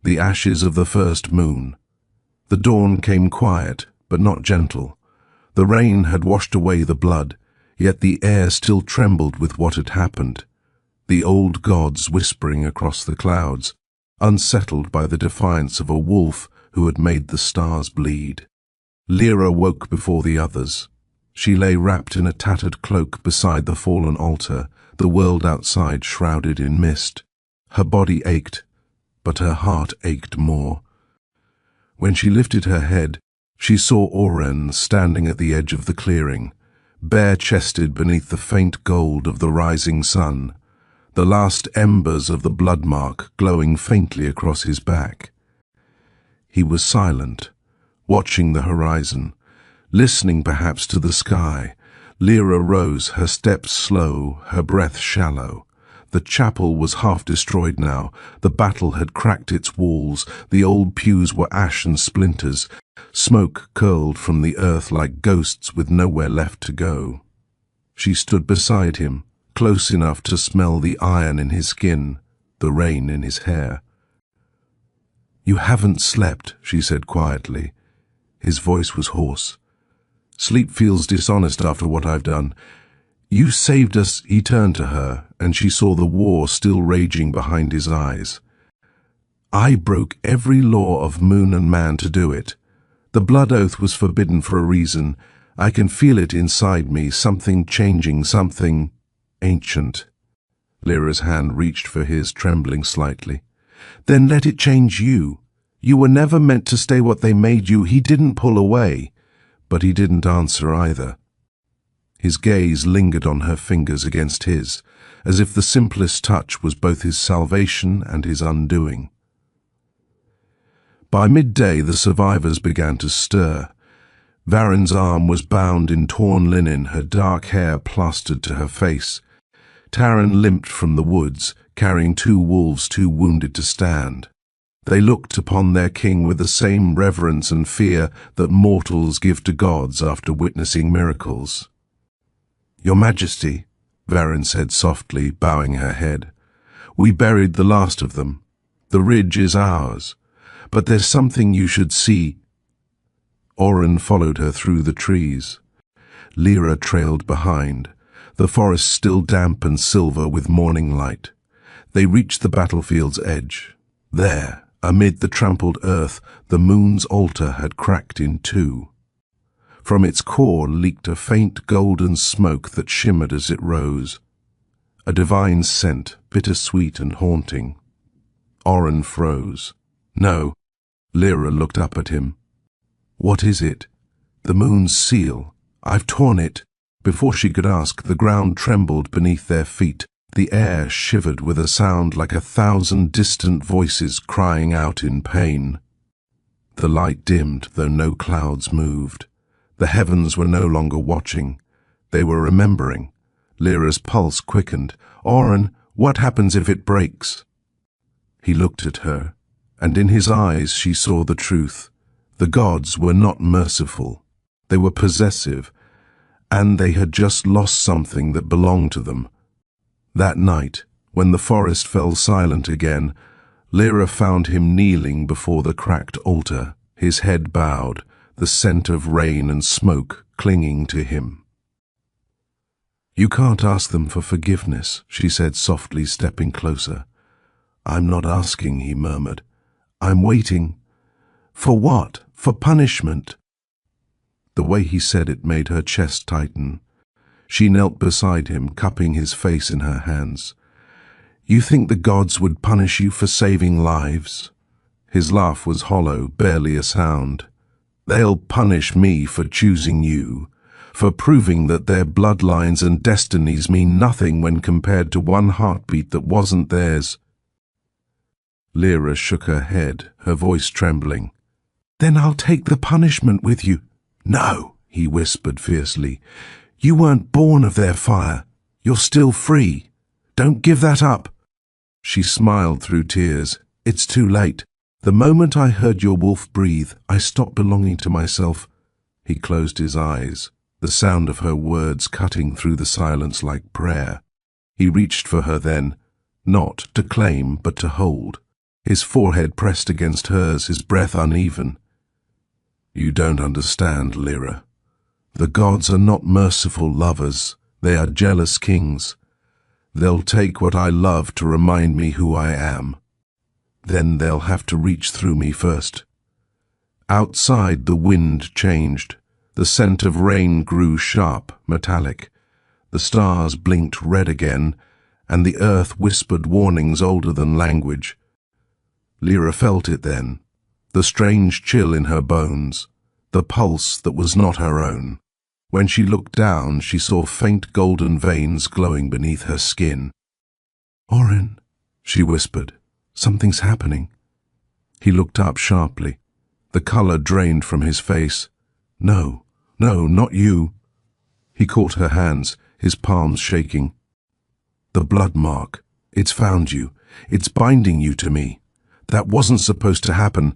The Ashes of the First Moon. The dawn came quiet, but not gentle. The rain had washed away the blood, yet the air still trembled with what had happened. The old gods whispering across the clouds, unsettled by the defiance of a wolf who had made the stars bleed. Lyra woke before the others. She lay wrapped in a tattered cloak beside the fallen altar, the world outside shrouded in mist. Her body ached, but her heart ached more. When she lifted her head, she saw Oren standing at the edge of the clearing, bare-chested beneath the faint gold of the rising sun, the last embers of the blood mark glowing faintly across his back. He was silent, watching the horizon, listening perhaps to the sky. Lyra rose, her steps slow, her breath shallow. The chapel was half destroyed now. The battle had cracked its walls. The old pews were ash and splinters. Smoke curled from the earth like ghosts with nowhere left to go. She stood beside him, close enough to smell the iron in his skin, the rain in his hair. "You haven't slept," she said quietly. His voice was hoarse. "Sleep feels dishonest after what I've done. You saved us." He turned to her, and she saw the war still raging behind his eyes. "I broke every law of moon and man to do it. The blood oath was forbidden for a reason. I can feel it inside me, something changing, something ancient." Lyra's hand reached for his, trembling slightly. "Then let it change you. You were never meant to stay what they made you." He didn't pull away, but he didn't answer either. His gaze lingered on her fingers against his, as if the simplest touch was both his salvation and his undoing. By midday, the survivors began to stir. Varen's arm was bound in torn linen, her dark hair plastered to her face. Taran limped from the woods, carrying 2 wolves too wounded to stand. They looked upon their king with the same reverence and fear that mortals give to gods after witnessing miracles. "Your Majesty," Varen said softly, bowing her head, "we buried the last of them. The ridge is ours. But there's something you should see." Oren followed her through the trees. Lyra trailed behind, the forest still damp and silver with morning light. They reached the battlefield's edge. There, amid the trampled earth, the moon's altar had cracked in 2. From its core leaked a faint golden smoke that shimmered as it rose. A divine scent, bittersweet and haunting. Oren froze. "No." Lyra looked up at him. "What is it?" "The moon's seal. I've torn it." Before she could ask, the ground trembled beneath their feet. The air shivered with a sound like 1,000 distant voices crying out in pain. The light dimmed, though no clouds moved. The heavens were no longer watching. They were remembering. Lyra's pulse quickened. "Oren, what happens if it breaks?" He looked at her, and in his eyes she saw the truth. The gods were not merciful. They were possessive, and they had just lost something that belonged to them. That night, when the forest fell silent again, Lyra found him kneeling before the cracked altar, his head bowed, the scent of rain and smoke clinging to him. "You can't ask them for forgiveness," she said softly, stepping closer. "I'm not asking," he murmured. "I'm waiting." "For what? For punishment?" The way he said it made her chest tighten. She knelt beside him, cupping his face in her hands. "You think the gods would punish you for saving lives?" His laugh was hollow, barely a sound. "They'll punish me for choosing you, for proving that their bloodlines and destinies mean nothing when compared to one heartbeat that wasn't theirs." Lyra shook her head, her voice trembling. "Then I'll take the punishment with you." "No," he whispered fiercely. "You weren't born of their fire. You're still free. Don't give that up." She smiled through tears. "It's too late. The moment I heard your wolf breathe, I stopped belonging to myself." He closed his eyes, the sound of her words cutting through the silence like prayer. He reached for her then, not to claim but to hold. His forehead pressed against hers, his breath uneven. "You don't understand, Lyra. The gods are not merciful lovers. They are jealous kings. They'll take what I love to remind me who I am. Then they'll have to reach through me first." Outside, the wind changed. The scent of rain grew sharp, metallic. The stars blinked red again, and the earth whispered warnings older than language. Lyra felt it then, the strange chill in her bones, the pulse that was not her own. When she looked down, she saw faint golden veins glowing beneath her skin. "Oren," she whispered, "something's happening." He looked up sharply. The color drained from his face. "No, no, not you." He caught her hands, his palms shaking. "The blood mark. It's found you. It's binding you to me. That wasn't supposed to happen."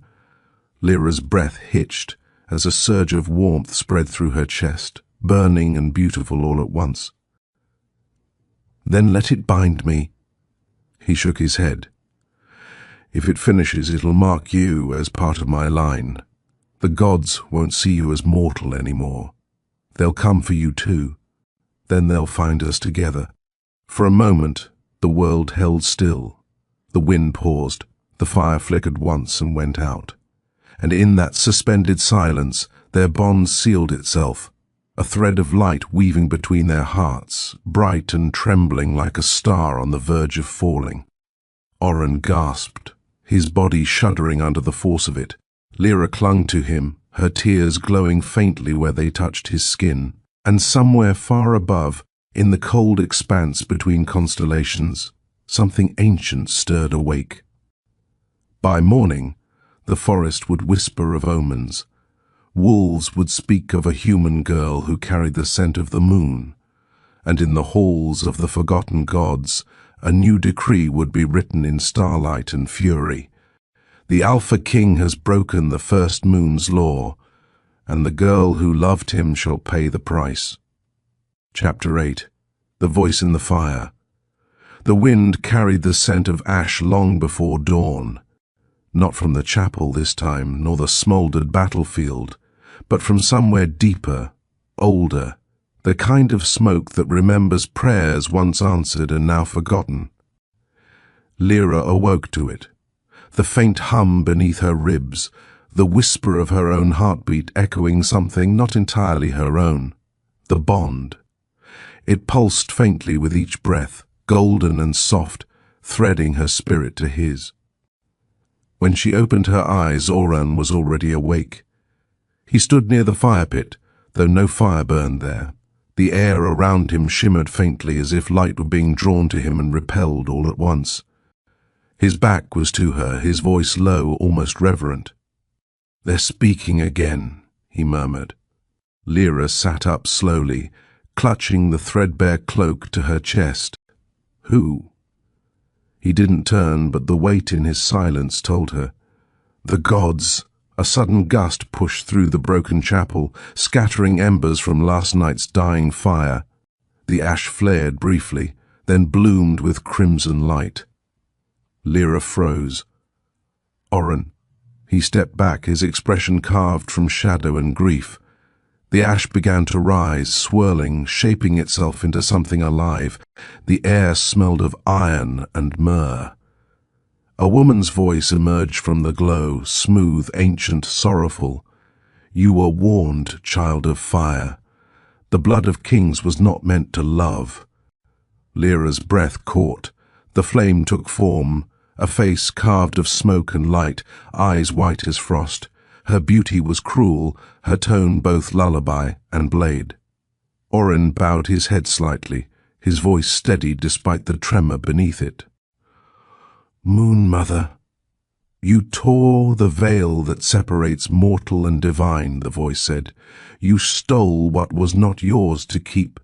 Lyra's breath hitched as a surge of warmth spread through her chest, burning and beautiful all at once. Then let it bind me." He shook his head. "If it finishes, it'll mark you as part of my line. The gods won't see you as mortal anymore. They'll come for you too. Then they'll find us together." For a moment, the world held still. The wind paused, the fire flickered once and went out. And in that suspended silence, their bond sealed itself, a thread of light weaving between their hearts, bright and trembling like a star on the verge of falling. Oren gasped, his body shuddering under the force of it. Lyra clung to him, her tears glowing faintly where they touched his skin, and somewhere far above, in the cold expanse between constellations, something ancient stirred awake. By morning, the forest would whisper of omens. Wolves would speak of a human girl who carried the scent of the moon, and in the halls of the forgotten gods, a new decree would be written in starlight and fury. The Alpha-King has broken the first moon's law, and the girl who loved him shall pay the price. Chapter 8. The Voice in the Fire. The wind carried the scent of ash long before dawn, not from the chapel this time, nor the smouldered battlefield, but from somewhere deeper, older, the kind of smoke that remembers prayers once answered and now forgotten. Lyra awoke to it, the faint hum beneath her ribs, the whisper of her own heartbeat echoing something not entirely her own, the bond. It pulsed faintly with each breath, golden and soft, threading her spirit to his. When she opened her eyes, Oren was already awake. He stood near the fire pit, though no fire burned there. The air around him shimmered faintly as if light were being drawn to him and repelled all at once. His back was to her, his voice low, almost reverent. "They're speaking again," he murmured. Lyra sat up slowly, clutching the threadbare cloak to her chest. Who? He didn't turn, but the weight in his silence told her. The gods. A sudden gust pushed through the broken chapel, scattering embers from last night's dying fire. The ash flared briefly, then bloomed with crimson light. Lyra froze. "Oren." He stepped back, his expression carved from shadow and grief. The ash began to rise, swirling, shaping itself into something alive. The air smelled of iron and myrrh. A woman's voice emerged from the glow, smooth, ancient, sorrowful. "You were warned, child of fire. The blood of kings was not meant to love." Lyra's breath caught. The flame took form, a face carved of smoke and light, eyes white as frost. Her beauty was cruel, her tone both lullaby and blade. Oren bowed his head slightly, his voice steady despite the tremor beneath it. "Moon Mother, you tore the veil that separates mortal and divine," the voice said. "You stole what was not yours to keep."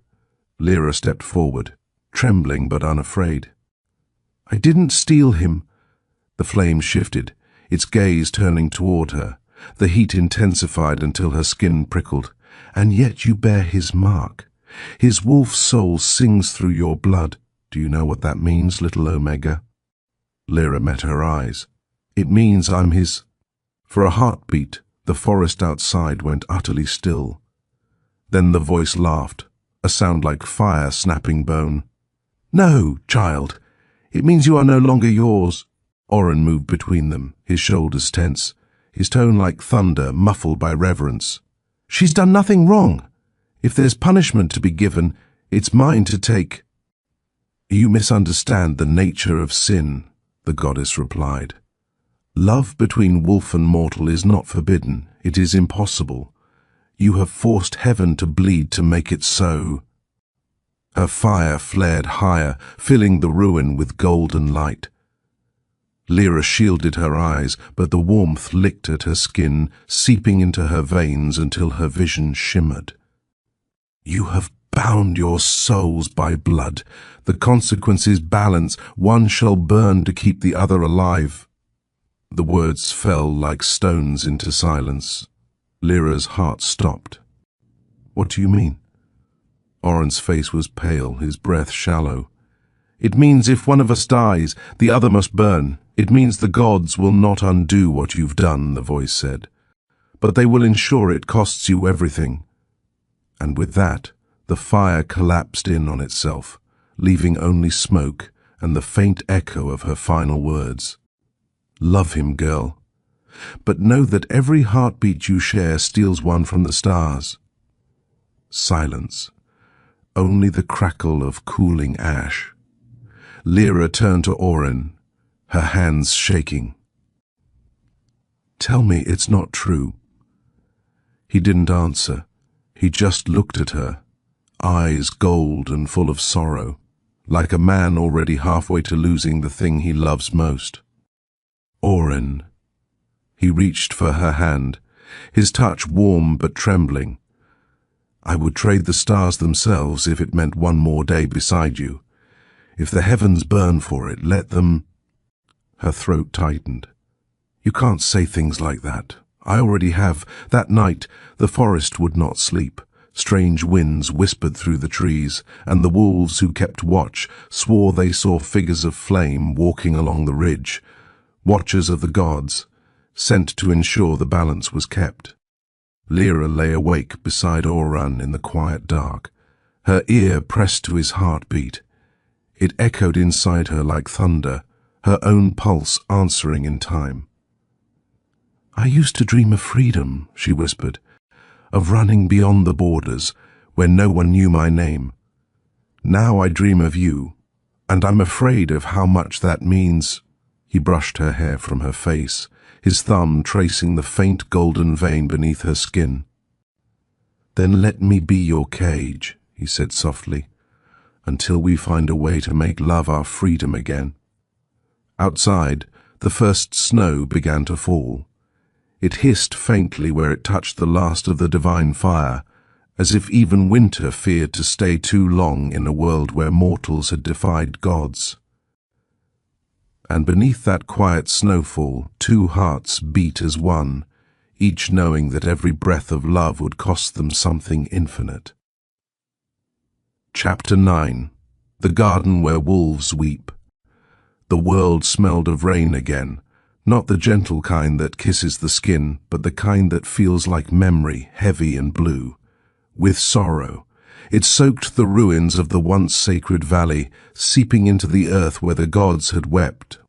Lyra stepped forward, trembling but unafraid. "I didn't steal him." The flame shifted, its gaze turning toward her. The heat intensified until her skin prickled. "And yet you bear his mark. His wolf soul sings through your blood. Do you know what that means, little Omega?" Lyra met her eyes. "It means I'm his—" For a heartbeat, the forest outside went utterly still. Then the voice laughed, a sound like fire snapping bone. "No, child. It means you are no longer yours." Oren moved between them, his shoulders tense, his tone like thunder, muffled by reverence. "She's done nothing wrong. If there's punishment to be given, it's mine to take." "You misunderstand the nature of sin," the goddess replied. "Love between wolf and mortal is not forbidden. It is impossible. You have forced heaven to bleed to make it so." Her fire flared higher, filling the ruin with golden light. Lyra shielded her eyes, but the warmth licked at her skin, seeping into her veins until her vision shimmered. "You have bound your souls by blood. The consequences balance. One shall burn to keep the other alive." The words fell like stones into silence. Lyra's heart stopped. "What do you mean?" Oren's face was pale, his breath shallow. It means if one of us dies, the other must burn. It means the gods will not undo what you've done, the voice said. But they will ensure it costs you everything. And with that, the fire collapsed in on itself, leaving only smoke and the faint echo of her final words. Love him, girl. But know that every heartbeat you share steals one from the stars. Silence. Only the crackle of cooling ash. Lyra turned to Oren, her hands shaking. Tell me it's not true. He didn't answer. He just looked at her, eyes gold and full of sorrow, like a man already halfway to losing the thing he loves most. Oren. He reached for her hand, his touch warm but trembling. I would trade the stars themselves if it meant one more day beside you. If the heavens burn for it, let them... Her throat tightened. You can't say things like that. I already have. That night, the forest would not sleep. Strange winds whispered through the trees, and the wolves who kept watch swore they saw figures of flame walking along the ridge, watchers of the gods, sent to ensure the balance was kept. Lyra lay awake beside Oran in the quiet dark, her ear pressed to his heartbeat. It echoed inside her like thunder, her own pulse answering in time. I used to dream of freedom, she whispered, of running beyond the borders, where no one knew my name. Now I dream of you, and I'm afraid of how much that means. He brushed her hair from her face, his thumb tracing the faint golden vein beneath her skin. Then let me be your cage, he said softly, until we find a way to make love our freedom again. Outside, the first snow began to fall. It hissed faintly where it touched the last of the divine fire, as if even winter feared to stay too long in a world where mortals had defied gods. And beneath that quiet snowfall, two hearts beat as one, each knowing that every breath of love would cost them something infinite. Chapter 9. The Garden Where Wolves Weep. The world smelled of rain again, not the gentle kind that kisses the skin, but the kind that feels like memory, heavy and blue. With sorrow, it soaked the ruins of the once sacred valley, seeping into the earth where the gods had wept,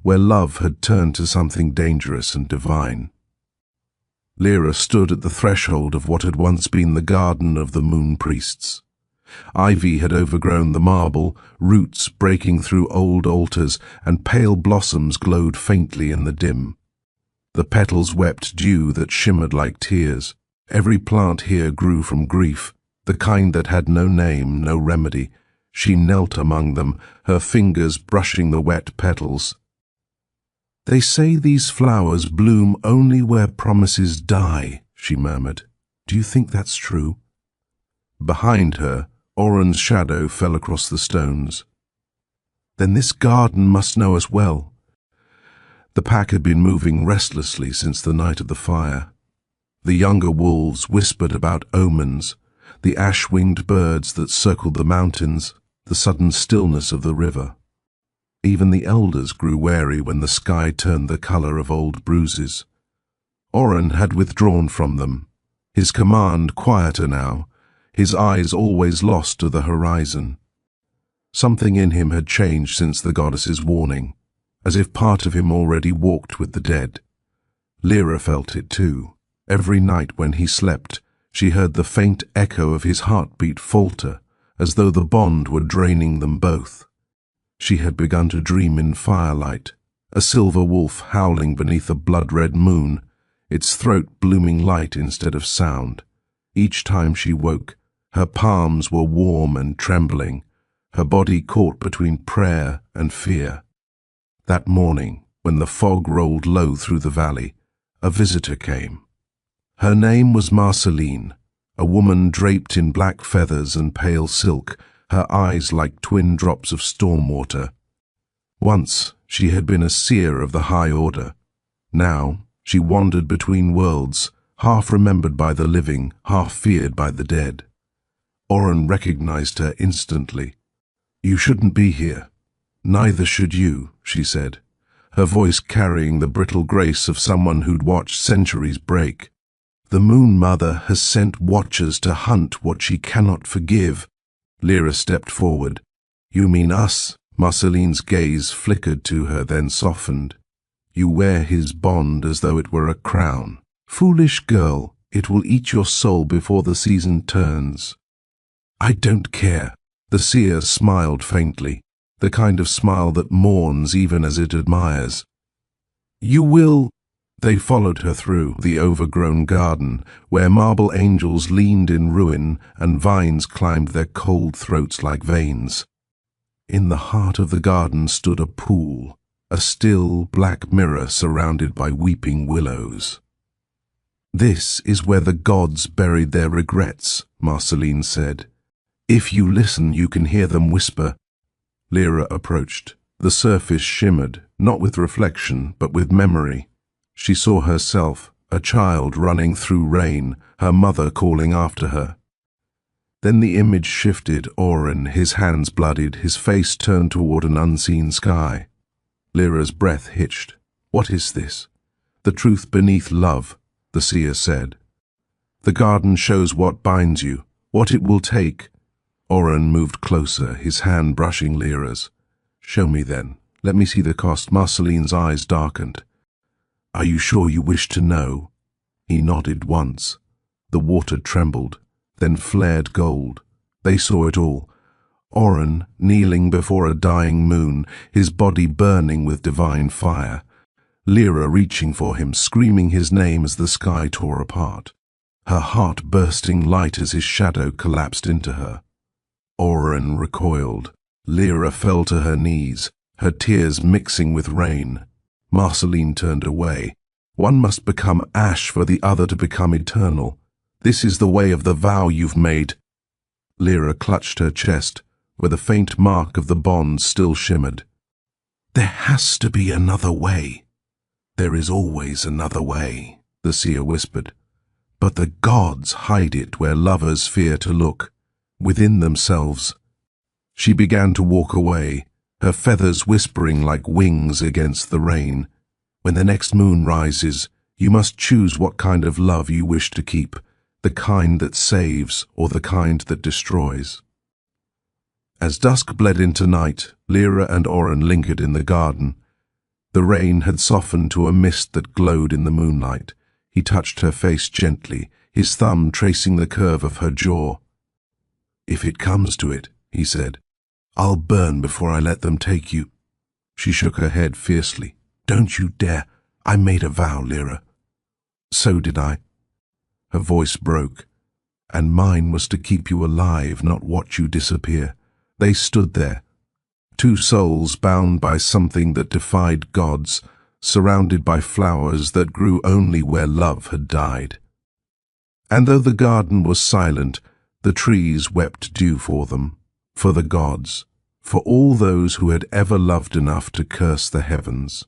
where love had turned to something dangerous and divine. Lyra stood at the threshold of what had once been the garden of the moon priests. Ivy had overgrown the marble, roots breaking through old altars, and pale blossoms glowed faintly in the dim. The petals wept dew that shimmered like tears. Every plant here grew from grief, the kind that had no name, no remedy. She knelt among them, her fingers brushing the wet petals. They say these flowers bloom only where promises die, she murmured. Do you think that's true? Behind her, Oren's shadow fell across the stones. Then this garden must know us well. The pack had been moving restlessly since the night of the fire. The younger wolves whispered about omens, the ash-winged birds that circled the mountains, the sudden stillness of the river. Even the elders grew wary when the sky turned the color of old bruises. Oren had withdrawn from them, his command quieter now, his eyes always lost to the horizon. Something in him had changed since the goddess's warning, as if part of him already walked with the dead. Lyra felt it too. Every night when he slept, she heard the faint echo of his heartbeat falter, as though the bond were draining them both. She had begun to dream in firelight, a silver wolf howling beneath a blood-red moon, its throat blooming light instead of sound. Each time she woke, her palms were warm and trembling, her body caught between prayer and fear. That morning, when the fog rolled low through the valley, a visitor came. Her name was Marceline, a woman draped in black feathers and pale silk, her eyes like twin drops of storm water. Once she had been a seer of the high order. Now she wandered between worlds, half remembered by the living, half feared by the dead. Oren recognized her instantly. You shouldn't be here, Neither should you, she said, her voice carrying the brittle grace of someone who'd watched centuries break. The Moon Mother has sent watchers to hunt what she cannot forgive. Lyra stepped forward. You mean us? Marceline's gaze flickered to her, then softened. You wear his bond as though it were a crown. Foolish girl, it will eat your soul before the season turns. I don't care. The seer smiled faintly, the kind of smile that mourns even as it admires. You will. They followed her through the overgrown garden, where marble angels leaned in ruin and vines climbed their cold throats like veins. In the heart of the garden stood a pool, a still black mirror surrounded by weeping willows. This is where the gods buried their regrets, Marceline said. If you listen, you can hear them whisper. Lyra approached. The surface shimmered, not with reflection, but with memory. She saw herself, a child running through rain, her mother calling after her. Then the image shifted. Oren, his hands bloodied, his face turned toward an unseen sky. Lyra's breath hitched. What is this? The truth beneath love, the seer said. The garden shows what binds you, what it will take. Oren moved closer, his hand brushing Lyra's. Show me then. Let me see the cost. Marceline's eyes darkened. Are you sure you wish to know? He nodded once. The water trembled, then flared gold. They saw it all. Oren, kneeling before a dying moon, his body burning with divine fire. Lyra reaching for him, screaming his name as the sky tore apart. Her heart bursting light as his shadow collapsed into her. Oren recoiled. Lyra fell to her knees, her tears mixing with rain. Marceline turned away. One must become ash for the other to become eternal. This is the way of the vow you've made. Lyra clutched her chest, where the faint mark of the bond still shimmered. There has to be another way. There is always another way, the seer whispered. But the gods hide it where lovers fear to look, within themselves. She began to walk away, her feathers whispering like wings against the rain. When the next moon rises, you must choose what kind of love you wish to keep, the kind that saves or the kind that destroys. As dusk bled into night, Lyra and Oren lingered in the garden. The rain had softened to a mist that glowed in the moonlight. He touched her face gently, his thumb tracing the curve of her jaw. If it comes to it, he said, I'll burn before I let them take you. She shook her head fiercely. Don't you dare. I made a vow, Lyra. So did I. Her voice broke. And mine was to keep you alive, not watch you disappear. They stood there, two souls bound by something that defied gods, surrounded by flowers that grew only where love had died. And though the garden was silent, the trees wept dew for them, for the gods, for all those who had ever loved enough to curse the heavens.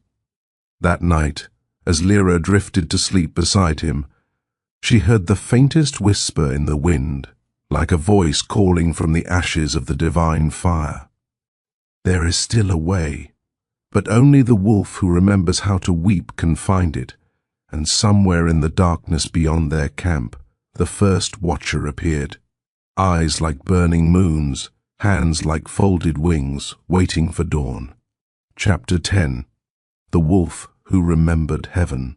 That night, as Lyra drifted to sleep beside him, she heard the faintest whisper in the wind, like a voice calling from the ashes of the divine fire. There is still a way, but only the wolf who remembers how to weep can find it, and somewhere in the darkness beyond their camp, the first watcher appeared, eyes like burning moons, hands like folded wings, waiting for dawn. Chapter 10. The Wolf Who Remembered Heaven.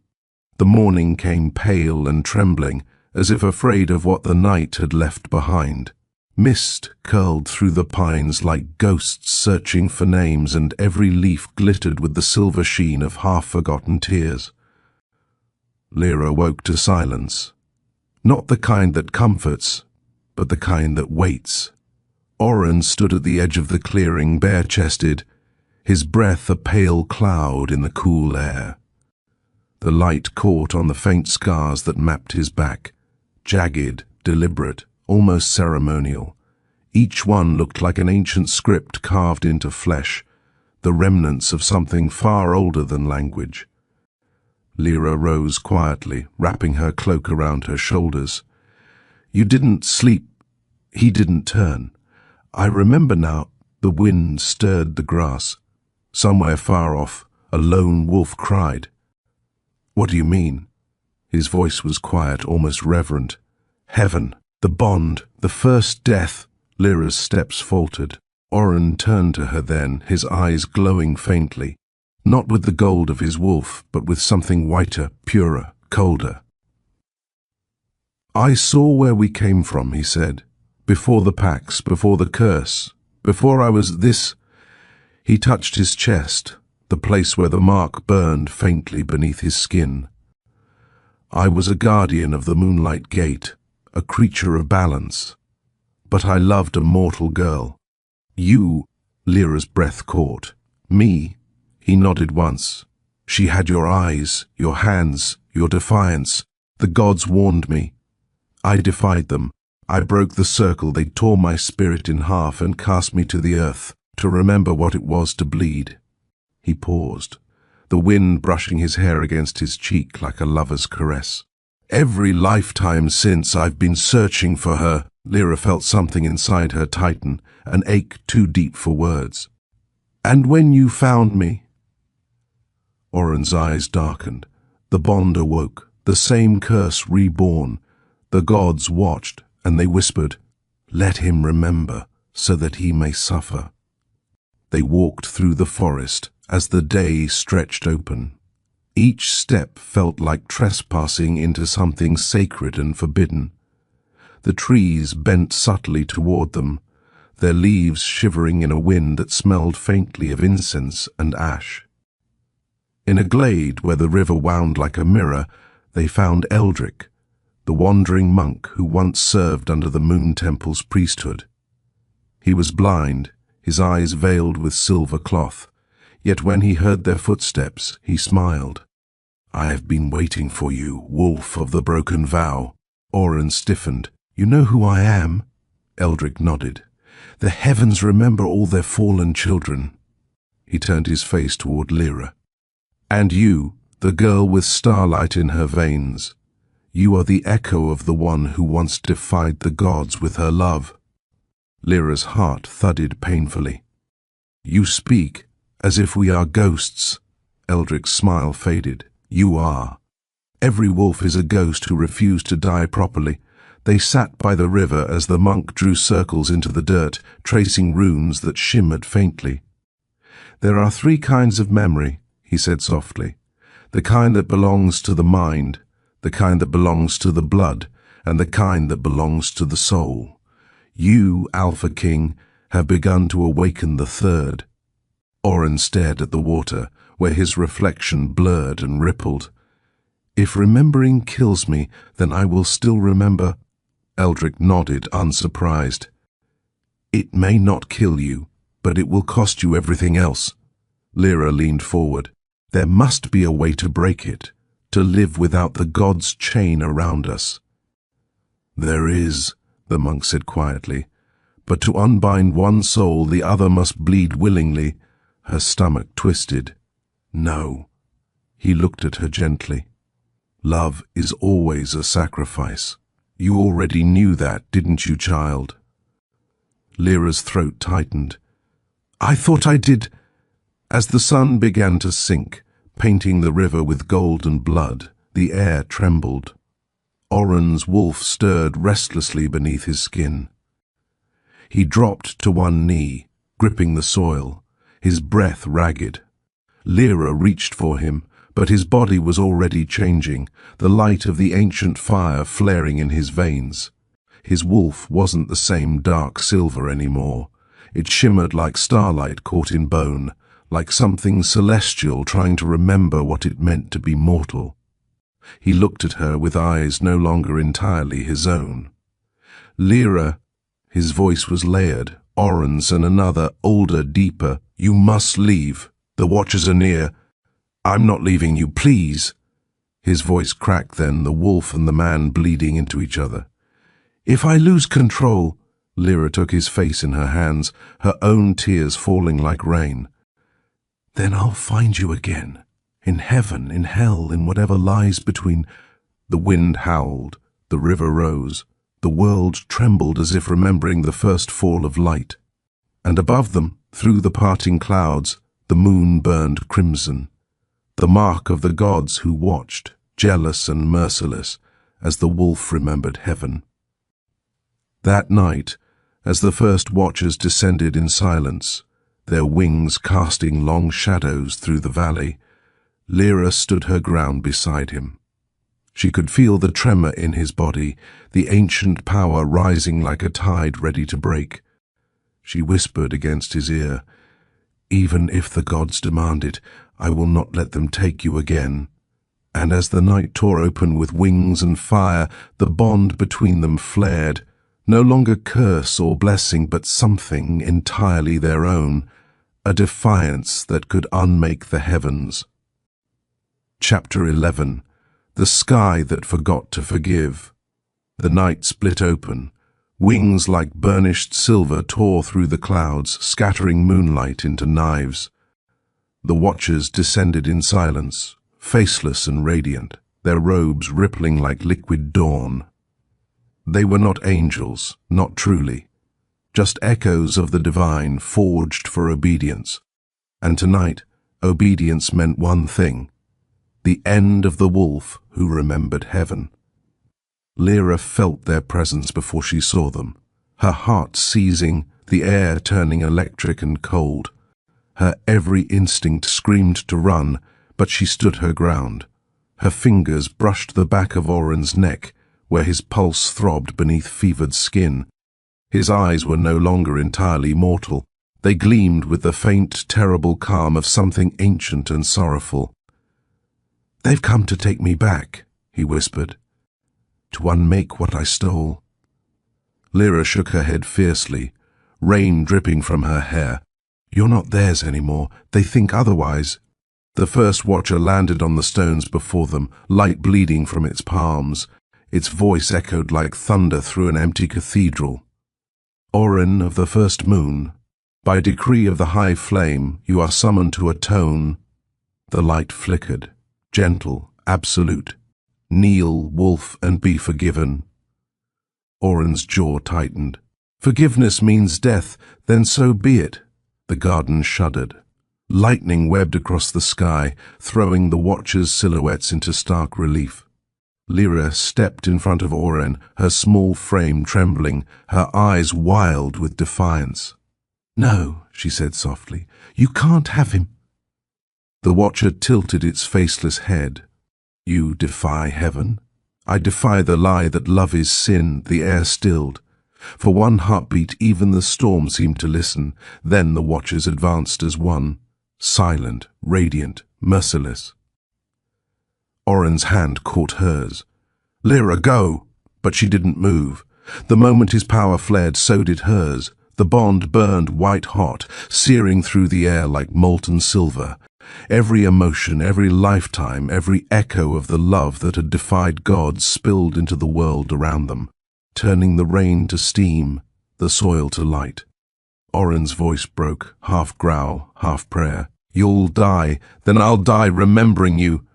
The morning came pale and trembling, as if afraid of what the night had left behind. Mist curled through the pines like ghosts searching for names, and every leaf glittered with the silver sheen of half-forgotten tears. Lyra woke to silence. Not the kind that comforts, but the kind that waits. Oren stood at the edge of the clearing, bare-chested, his breath a pale cloud in the cool air. The light caught on the faint scars that mapped his back, jagged, deliberate, almost ceremonial. Each one looked like an ancient script carved into flesh, the remnants of something far older than language. Lyra rose quietly, wrapping her cloak around her shoulders. You didn't sleep. He didn't turn. I remember now. The wind stirred the grass. Somewhere far off, a lone wolf cried. "What do you mean?" His voice was quiet, almost reverent. "Heaven, the bond, the first death." Lyra's steps faltered. Oren turned to her then, his eyes glowing faintly, not with the gold of his wolf, but with something whiter, purer, colder. "I saw where we came from," he said. "Before the pacts, before the curse, before I was this—" He touched his chest, the place where the mark burned faintly beneath his skin. "I was a guardian of the moonlight gate, a creature of balance. But I loved a mortal girl. You," Lyra's breath caught. "Me," he nodded once. "She had your eyes, your hands, your defiance. The gods warned me. I defied them. I broke the circle. They tore my spirit in half and cast me to the earth, to remember what it was to bleed." He paused, the wind brushing his hair against his cheek like a lover's caress. "Every lifetime since I've been searching for her." Lyra felt something inside her tighten, an ache too deep for words. "And when you found me—" Oren's eyes darkened. The bond awoke, the same curse reborn. The gods watched, and they whispered, "Let him remember, so that he may suffer." They walked through the forest as the day stretched open. Each step felt like trespassing into something sacred and forbidden. The trees bent subtly toward them, their leaves shivering in a wind that smelled faintly of incense and ash. In a glade where the river wound like a mirror, they found Eldrick, the wandering monk who once served under the Moon Temple's priesthood. He was blind, his eyes veiled with silver cloth, yet when he heard their footsteps, he smiled. "I have been waiting for you, wolf of the broken vow." Oren stiffened. "You know who I am?" Eldrick nodded. "The heavens remember all their fallen children." He turned his face toward Lyra. "And you, the girl with starlight in her veins. You are the echo of the one who once defied the gods with her love." Lyra's heart thudded painfully. "You speak as if we are ghosts." Eldrick's smile faded. "You are. Every wolf is a ghost who refused to die properly." They sat by the river as the monk drew circles into the dirt, tracing runes that shimmered faintly. "There are 3 kinds of memory," he said softly. "The kind that belongs to the mind, the kind that belongs to the blood, and the kind that belongs to the soul. You, Alpha King, have begun to awaken the 3rd. Oren stared at the water, where his reflection blurred and rippled. "If remembering kills me, then I will still remember." Eldrick nodded, unsurprised. "It may not kill you, but it will cost you everything else." Lyra leaned forward. "There must be a way to break it, to live without the gods' chain around us." "There is," the monk said quietly, "but to unbind one soul, the other must bleed willingly." Her stomach twisted. "No." He looked at her gently. "Love is always a sacrifice. You already knew that, didn't you, child?" Lyra's throat tightened. "I thought I did." As the sun began to sink, painting the river with golden blood, the air trembled. Oren's wolf stirred restlessly beneath his skin. He dropped to one knee, gripping the soil, his breath ragged. Lyra reached for him, but his body was already changing, the light of the ancient fire flaring in his veins. His wolf wasn't the same dark silver anymore. It shimmered like starlight caught in bone, like something celestial trying to remember what it meant to be mortal. He looked at her with eyes no longer entirely his own. "Lyra," his voice was layered, Oren's and another, older, deeper. "You must leave. The watchers are near." "I'm not leaving you, please." His voice cracked then, the wolf and the man bleeding into each other. "If I lose control—" Lyra took his face in her hands, her own tears falling like rain. "Then I'll find you again, in heaven, in hell, in whatever lies between." The wind howled, the river rose, the world trembled as if remembering the first fall of light. And above them, through the parting clouds, The moon burned crimson, the mark of the gods who watched, jealous and merciless, as the wolf remembered heaven. That night, as the first watchers descended in silence, their wings casting long shadows through the valley, Lyra stood her ground beside him. She could feel the tremor in his body, the ancient power rising like a tide ready to break. She whispered against his ear, "Even if the gods demand it, I will not let them take you again." And as the night tore open with wings and fire, the bond between them flared, no longer curse or blessing, but something entirely their own, a defiance that could unmake the heavens. Chapter 11. The Sky That Forgot to Forgive. The night split open. Wings like burnished silver tore through the clouds, scattering moonlight into knives. The watchers descended in silence, faceless and radiant, their robes rippling like liquid dawn. They were not angels, not truly, just echoes of the divine forged for obedience. And tonight, obedience meant one thing: the end of the wolf who remembered heaven. Lyra felt their presence before she saw them, her heart seizing, the air turning electric and cold. Her every instinct screamed to run, but she stood her ground. Her fingers brushed the back of Oren's neck, where his pulse throbbed beneath fevered skin. His eyes were no longer entirely mortal. They gleamed with the faint, terrible calm of something ancient and sorrowful. "They've come to take me back," he whispered, "to unmake what I stole." Lyra shook her head fiercely, rain dripping from her hair. "You're not theirs anymore. They think otherwise." The first watcher landed on the stones before them, light bleeding from its palms. Its voice echoed like thunder through an empty cathedral. "Oren of the first moon, by decree of the high flame, you are summoned to atone." The light flickered, gentle, absolute. "Kneel, wolf, and be forgiven." Oren's jaw tightened. "Forgiveness means death, then so be it." The garden shuddered. Lightning webbed across the sky, throwing the watchers' silhouettes into stark relief. Lyra stepped in front of Oren, her small frame trembling, her eyes wild with defiance. "No," she said softly, "you can't have him." The watcher tilted its faceless head. "You defy heaven? I defy the lie that love is sin." The air stilled. For one heartbeat, even the storm seemed to listen. Then the watchers advanced as one, silent, radiant, merciless. Oren's hand caught hers. "Lyra, go!" But she didn't move. The moment his power flared, so did hers. The bond burned white-hot, searing through the air like molten silver. Every emotion, every lifetime, every echo of the love that had defied God spilled into the world around them, turning the rain to steam, the soil to light. Oren's voice broke, half growl, half prayer. "You'll die, then I'll die remembering you."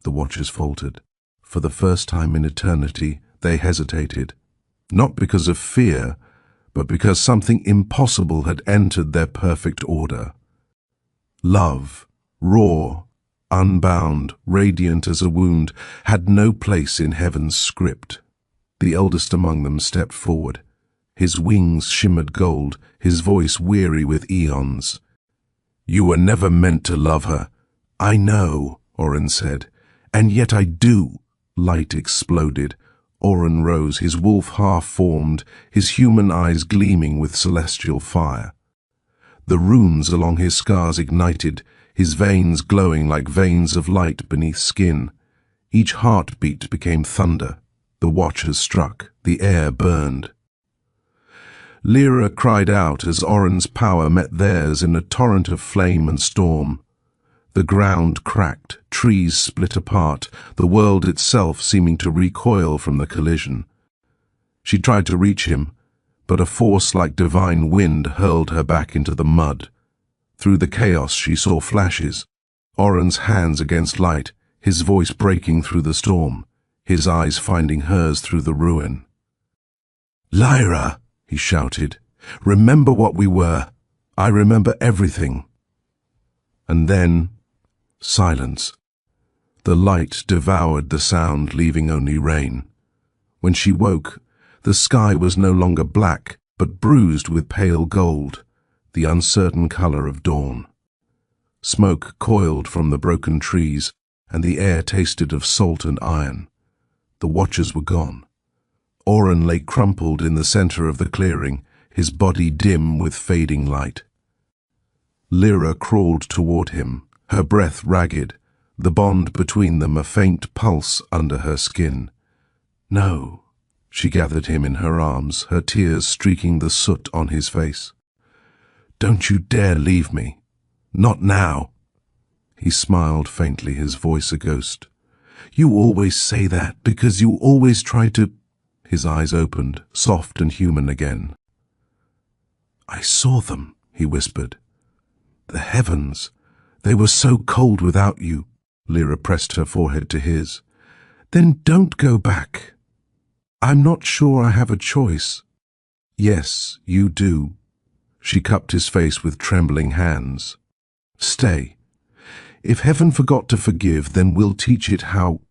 The watchers faltered. For the first time in eternity, they hesitated, not because of fear, but because something impossible had entered their perfect order. Love, raw, unbound, radiant as a wound, had no place in heaven's script. The eldest among them stepped forward. His wings shimmered gold, his voice weary with eons. "You were never meant to love her." "I know," Oren said. "And yet I do." Light exploded. Oren rose, his wolf half-formed, his human eyes gleaming with celestial fire. The runes along his scars ignited, his veins glowing like veins of light beneath skin. Each heartbeat became thunder. The watchers struck. The air burned. Lyra cried out as Oren's power met theirs in a torrent of flame and storm. The ground cracked, trees split apart, the world itself seeming to recoil from the collision. She tried to reach him, but a force like divine wind hurled her back into the mud. Through the chaos she saw flashes, Oren's hands against light, his voice breaking through the storm, his eyes finding hers through the ruin. "Lyra," he shouted, "remember what we were. I remember everything." And then, silence. The light devoured the sound, leaving only rain. When she woke, the sky was no longer black, but bruised with pale gold, the uncertain color of dawn. Smoke coiled from the broken trees, and the air tasted of salt and iron. The watchers were gone. Oren lay crumpled in the center of the clearing, his body dim with fading light. Lyra crawled toward him, her breath ragged, the bond between them a faint pulse under her skin. No. She gathered him in her arms, her tears streaking the soot on his face. Don't you dare leave me. Not now. He smiled faintly, his voice a ghost. You always say that because you always try to... His eyes opened, soft and human again. I saw them, he whispered. The heavens. They were so cold without you. Lyra pressed her forehead to his. Then don't go back. I'm not sure I have a choice. Yes, you do. She cupped his face with trembling hands. Stay. If heaven forgot to forgive, then we'll teach it how...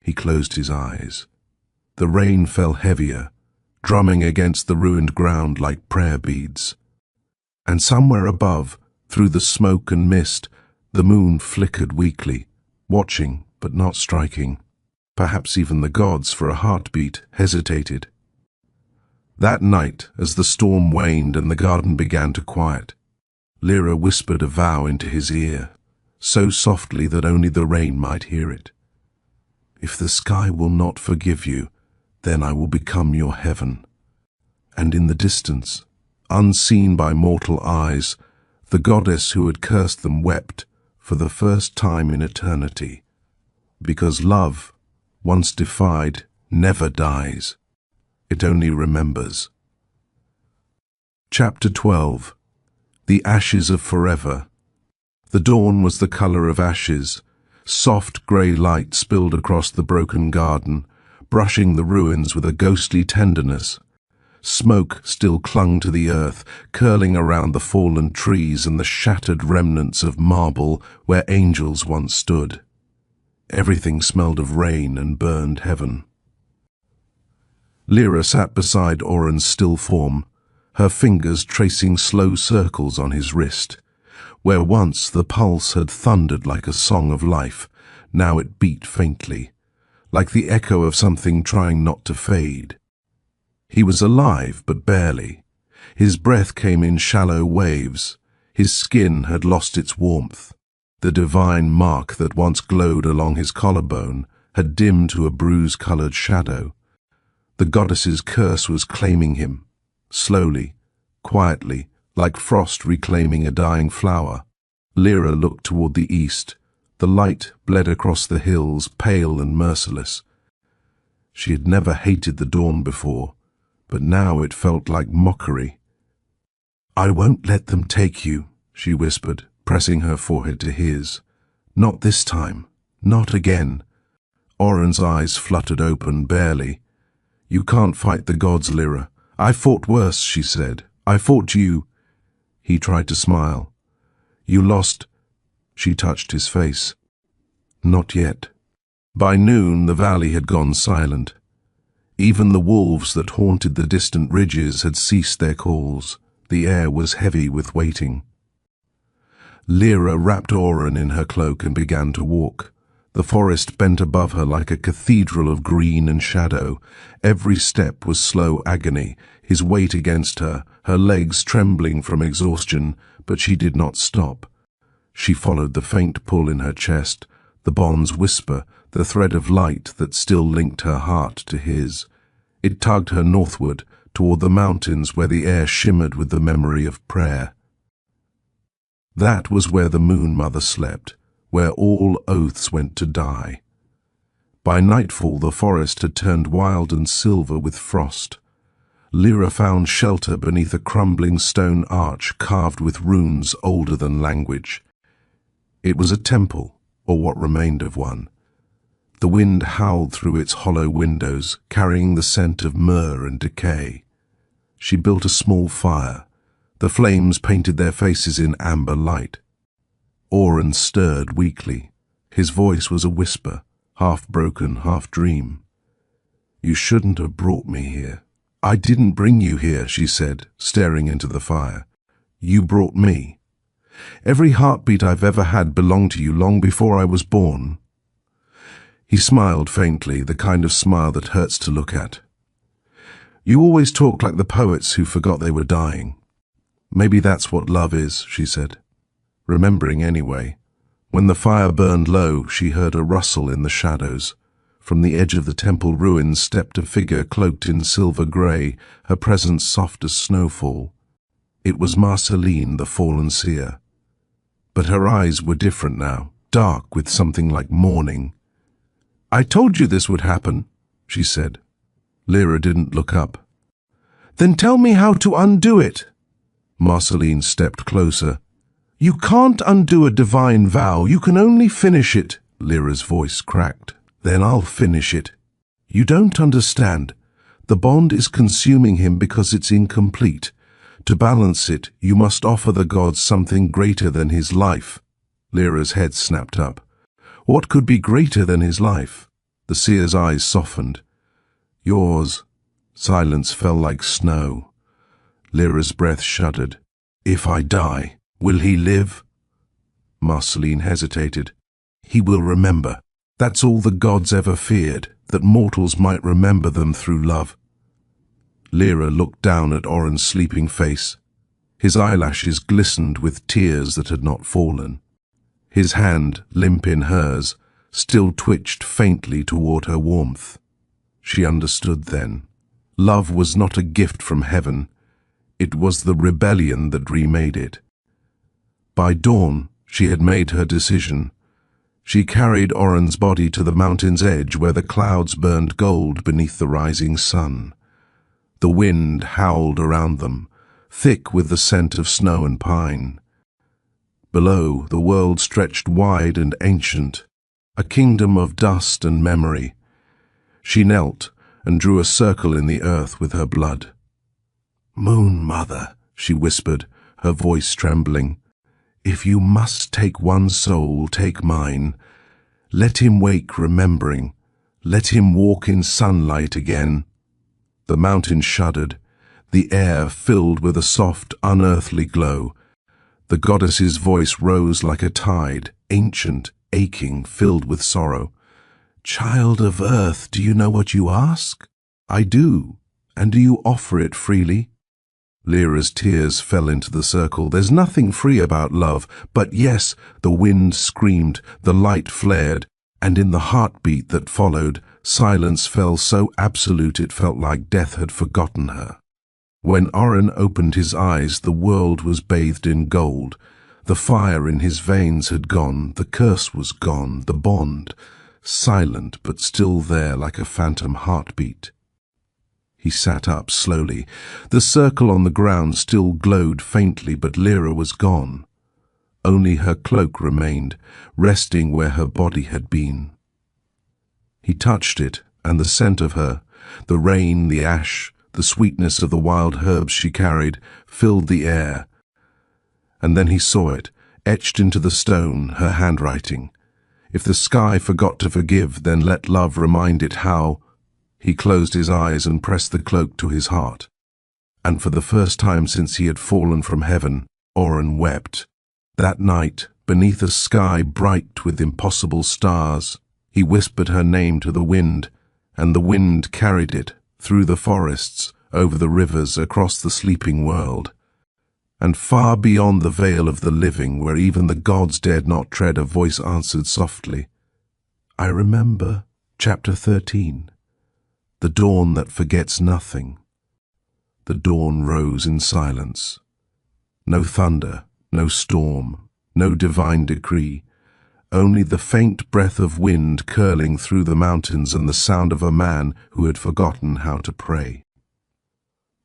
He closed his eyes. The rain fell heavier, drumming against the ruined ground like prayer beads. And somewhere above, through the smoke and mist, the moon flickered weakly, watching but not striking. Perhaps even the gods, for a heartbeat, hesitated. That night, as the storm waned and the garden began to quiet, Lyra whispered a vow into his ear, so softly that only the rain might hear it. If the sky will not forgive you, then I will become your heaven. And in the distance, unseen by mortal eyes, the goddess who had cursed them wept for the first time in eternity, because love, once defied, never dies. It only remembers. Chapter 12. The Ashes of Forever. The dawn was the color of ashes. Soft grey light spilled across the broken garden, brushing the ruins with a ghostly tenderness. Smoke still clung to the earth, curling around the fallen trees and the shattered remnants of marble where angels once stood. Everything smelled of rain and burned heaven. Lyra sat beside Oren's still form, her fingers tracing slow circles on his wrist. Where once the pulse had thundered like a song of life, now it beat faintly, like the echo of something trying not to fade. He was alive, but barely. His breath came in shallow waves. His skin had lost its warmth. The divine mark that once glowed along his collarbone had dimmed to a bruise-colored shadow. The goddess's curse was claiming him, slowly, quietly, like frost reclaiming a dying flower. Lyra looked toward the east. The light bled across the hills, pale and merciless. She had never hated the dawn before, but now it felt like mockery. I won't let them take you, she whispered, pressing her forehead to his. Not this time. Not again. Oren's eyes fluttered open, barely. You can't fight the gods, Lyra. I fought worse, she said. I fought you. He tried to smile. You lost. She touched his face. Not yet. By noon, the valley had gone silent. Even the wolves that haunted the distant ridges had ceased their calls. The air was heavy with waiting. Lyra wrapped Oren in her cloak and began to walk. The forest bent above her like a cathedral of green and shadow. Every step was slow agony, his weight against her, her legs trembling from exhaustion, but she did not stop. She followed the faint pull in her chest, the bond's whisper, the thread of light that still linked her heart to his. It tugged her northward, toward the mountains where the air shimmered with the memory of prayer. That was where the Moon Mother slept, where all oaths went to die. By nightfall the forest had turned wild and silver with frost. Lyra found shelter beneath a crumbling stone arch carved with runes older than language. It was a temple, or what remained of one. The wind howled through its hollow windows, carrying the scent of myrrh and decay. She built a small fire. The flames painted their faces in amber light. Oren stirred weakly. His voice was a whisper, half broken, half dream. "You shouldn't have brought me here." "I didn't bring you here," she said, staring into the fire. "You brought me. Every heartbeat I've ever had belonged to you long before I was born." He smiled faintly, the kind of smile that hurts to look at. "You always talk like the poets who forgot they were dying." "Maybe that's what love is," she said, remembering anyway. When the fire burned low, she heard a rustle in the shadows. From the edge of the temple ruins stepped a figure cloaked in silver grey, her presence soft as snowfall. It was Marceline, the fallen seer. But her eyes were different now, dark with something like mourning. "I told you this would happen," she said. Lyra didn't look up. "Then tell me how to undo it." Marceline stepped closer. "You can't undo a divine vow, you can only finish it." Lyra's voice cracked. "Then I'll finish it. You don't understand. The bond is consuming him because it's incomplete. To balance it, you must offer the gods something greater than his life." Lyra's head snapped up. "What could be greater than his life?" The seer's eyes softened. "Yours." Silence fell like snow. Lyra's breath shuddered. "If I die, will he live?" Marceline hesitated. "He will remember. That's all the gods ever feared, that mortals might remember them through love." Lyra looked down at Oren's sleeping face. His eyelashes glistened with tears that had not fallen. His hand, limp in hers, still twitched faintly toward her warmth. She understood then. Love was not a gift from heaven. It was the rebellion that remade it. By dawn, she had made her decision. She carried Oren's body to the mountain's edge where the clouds burned gold beneath the rising sun. The wind howled around them, thick with the scent of snow and pine. Below, the world stretched wide and ancient, a kingdom of dust and memory. She knelt and drew a circle in the earth with her blood. "Moon Mother," she whispered, her voice trembling, "if you must take one soul, take mine. Let him wake remembering. Let him walk in sunlight again." The mountain shuddered, the air filled with a soft, unearthly glow. The goddess's voice rose like a tide, ancient, aching, filled with sorrow. "Child of earth, do you know what you ask?" "I do. And do you offer it freely?" Lyra's tears fell into the circle. "There's nothing free about love, but yes," the wind screamed, the light flared, and in the heartbeat that followed, silence fell so absolute it felt like death had forgotten her. When Oren opened his eyes, the world was bathed in gold. The fire in his veins had gone, the curse was gone, the bond, silent but still there like a phantom heartbeat. He sat up slowly. The circle on the ground still glowed faintly, but Lyra was gone. Only her cloak remained, resting where her body had been. He touched it, and the scent of her, the rain, the ash, the sweetness of the wild herbs she carried, filled the air. And then he saw it, etched into the stone, her handwriting. "If the sky forgot to forgive, then let love remind it how." He closed his eyes and pressed the cloak to his heart. And for the first time since he had fallen from heaven, Oren wept. That night, beneath a sky bright with impossible stars, he whispered her name to the wind, and the wind carried it through the forests, over the rivers, across the sleeping world. And far beyond the veil of the living, where even the gods dared not tread, a voice answered softly, "I remember." Chapter 13. The dawn that forgets nothing. The dawn rose in silence. No thunder, no storm, no divine decree, only the faint breath of wind curling through the mountains and the sound of a man who had forgotten how to pray.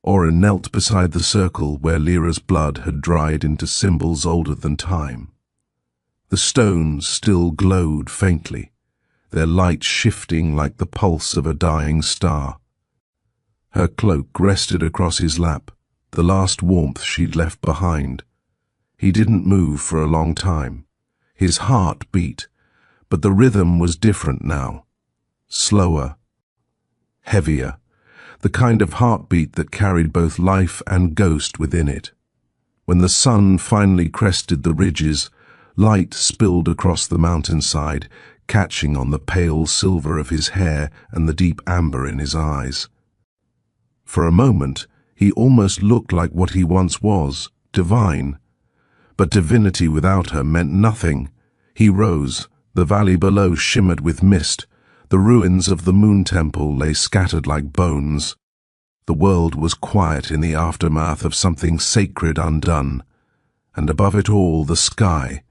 Oren knelt beside the circle where Lyra's blood had dried into symbols older than time. The stones still glowed faintly, their light shifting like the pulse of a dying star. Her cloak rested across his lap, the last warmth she'd left behind. He didn't move for a long time. His heart beat, but the rhythm was different now. Slower, heavier, the kind of heartbeat that carried both life and ghost within it. When the sun finally crested the ridges, light spilled across the mountainside, catching on the pale silver of his hair and the deep amber in his eyes. For a moment, he almost looked like what he once was, divine. But divinity without her meant nothing. He rose. The valley below shimmered with mist. The ruins of the moon temple lay scattered like bones. The world was quiet in the aftermath of something sacred undone. And above it all, the sky.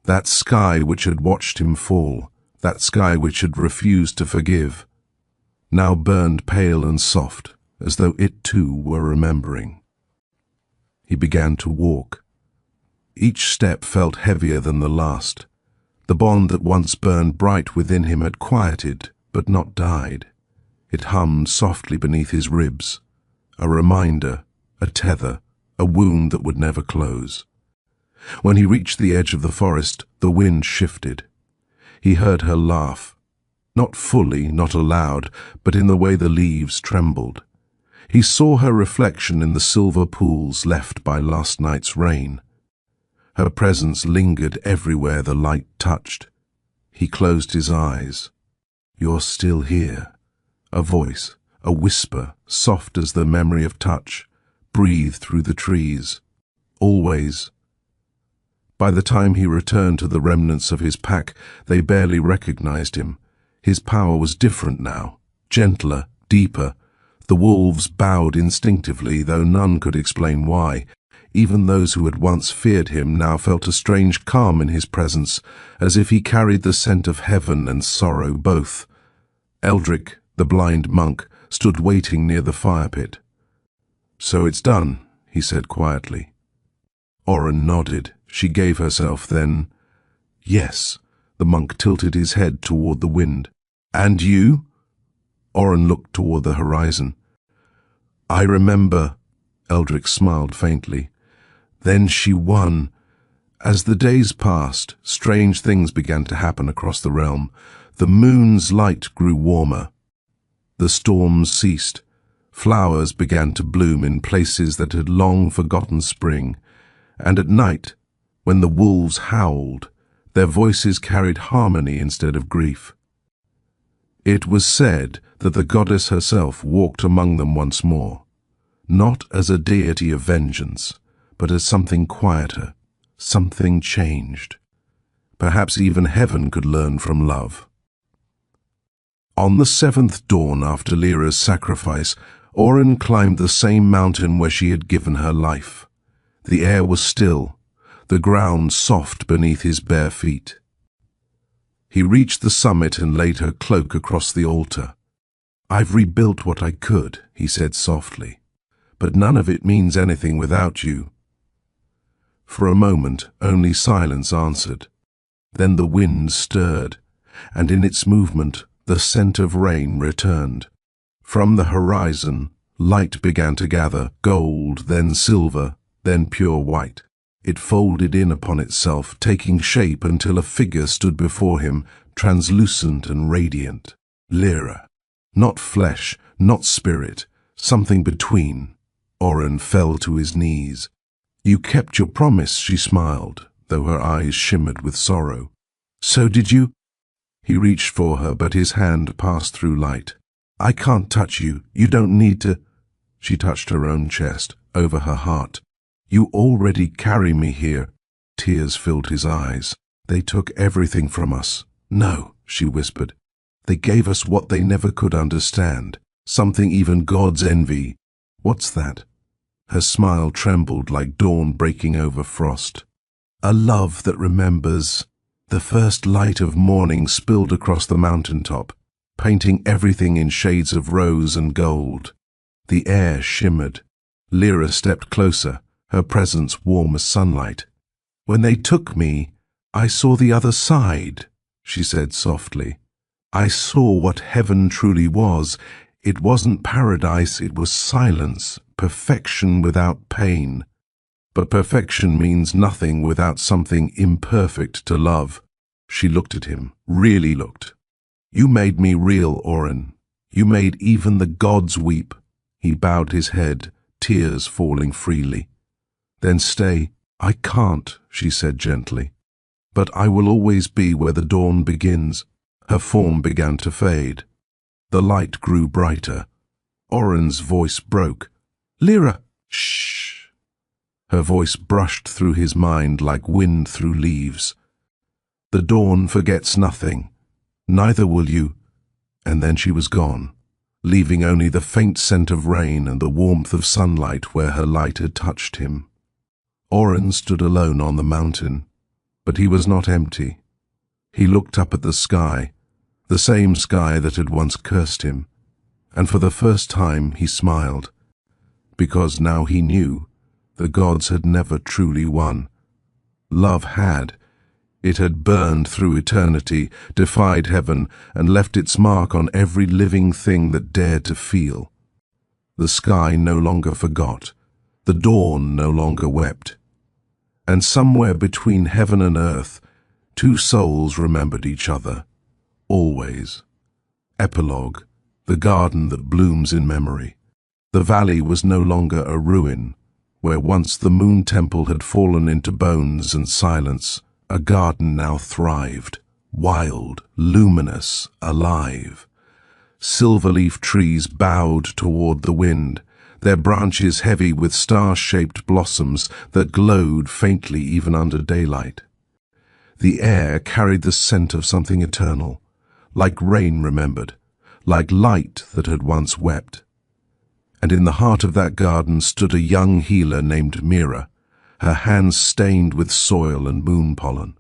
That sky which had watched him fall. That sky which had refused to forgive. Now burned pale and soft, as though it too were remembering. He began to walk. Each step felt heavier than the last. The bond that once burned bright within him had quieted, but not died. It hummed softly beneath his ribs, a reminder, a tether, a wound that would never close. When he reached the edge of the forest, the wind shifted. He heard her laugh, not fully, not aloud, but in the way the leaves trembled. He saw her reflection in the silver pools left by last night's rain. Her presence lingered everywhere the light touched. He closed his eyes. "You're still here." A voice, a whisper, soft as the memory of touch, breathed through the trees. Always. By the time he returned to the remnants of his pack, they barely recognized him. His power was different now, gentler, deeper. The wolves bowed instinctively, though none could explain why. Even those who had once feared him now felt a strange calm in his presence, as if he carried the scent of heaven and sorrow both. Eldrick, the blind monk, stood waiting near the fire pit. "So it's done," he said quietly. Oren nodded. She gave herself then. "Yes." The monk tilted his head toward the wind. "And you?" Oren looked toward the horizon. "I remember." Eldrick smiled faintly. "Then she won." As the days passed, strange things began to happen across the realm. The moon's light grew warmer. The storms ceased. Flowers began to bloom in places that had long forgotten spring. And at night, when the wolves howled, their voices carried harmony instead of grief. It was said that the goddess herself walked among them once more, not as a deity of vengeance, but as something quieter, something changed. Perhaps even heaven could learn from love. On the seventh dawn after Lyra's sacrifice, Oren climbed the same mountain where she had given her life. The air was still, the ground soft beneath his bare feet. He reached the summit and laid her cloak across the altar. "I've rebuilt what I could," he said softly, "but none of it means anything without you." For a moment, only silence answered. Then the wind stirred, and in its movement, the scent of rain returned. From the horizon, light began to gather, gold, then silver, then pure white. It folded in upon itself, taking shape until a figure stood before him, translucent and radiant. Lyra. Not flesh, not spirit, something between. Oren fell to his knees. "You kept your promise," she smiled, though her eyes shimmered with sorrow. "So did you?" He reached for her, but his hand passed through light. "I can't touch you. You don't need to." She touched her own chest, over her heart. "You already carry me here." Tears filled his eyes. "They took everything from us." "No," she whispered. "They gave us what they never could understand, something even gods envy." "What's that?" Her smile trembled like dawn breaking over frost. "A love that remembers." The first light of morning spilled across the mountaintop, painting everything in shades of rose and gold. The air shimmered. Lyra stepped closer, her presence warm as sunlight. "When they took me, I saw the other side," she said softly. "I saw what heaven truly was. It wasn't paradise, it was silence, perfection without pain. But perfection means nothing without something imperfect to love. She looked at him, really looked. You made me real, Oren. You made even the gods weep. He bowed his head, tears falling freely. Then stay. I can't, she said gently. But I will always be where the dawn begins. Her form began to fade. The light grew brighter. Oren's voice broke. Lyra! Shh! Her voice brushed through his mind like wind through leaves. The dawn forgets nothing. Neither will you. And then she was gone, leaving only the faint scent of rain and the warmth of sunlight where her light had touched him. Oren stood alone on the mountain, but he was not empty. He looked up at the sky, the same sky that had once cursed him, and for the first time he smiled, because now he knew the gods had never truly won. Love had. It had burned through eternity, defied heaven, and left its mark on every living thing that dared to feel. The sky no longer forgot. The dawn no longer wept. And somewhere between heaven and earth, two souls remembered each other. Always. Epilogue, the garden that blooms in memory. The valley was no longer a ruin, where once the moon temple had fallen into bones and silence. A garden now thrived, wild, luminous, alive. Silver-leaf trees bowed toward the wind, their branches heavy with star-shaped blossoms that glowed faintly even under daylight. The air carried the scent of something eternal, like rain remembered, like light that had once wept. And in the heart of that garden stood a young healer named Mira, her hands stained with soil and moon pollen.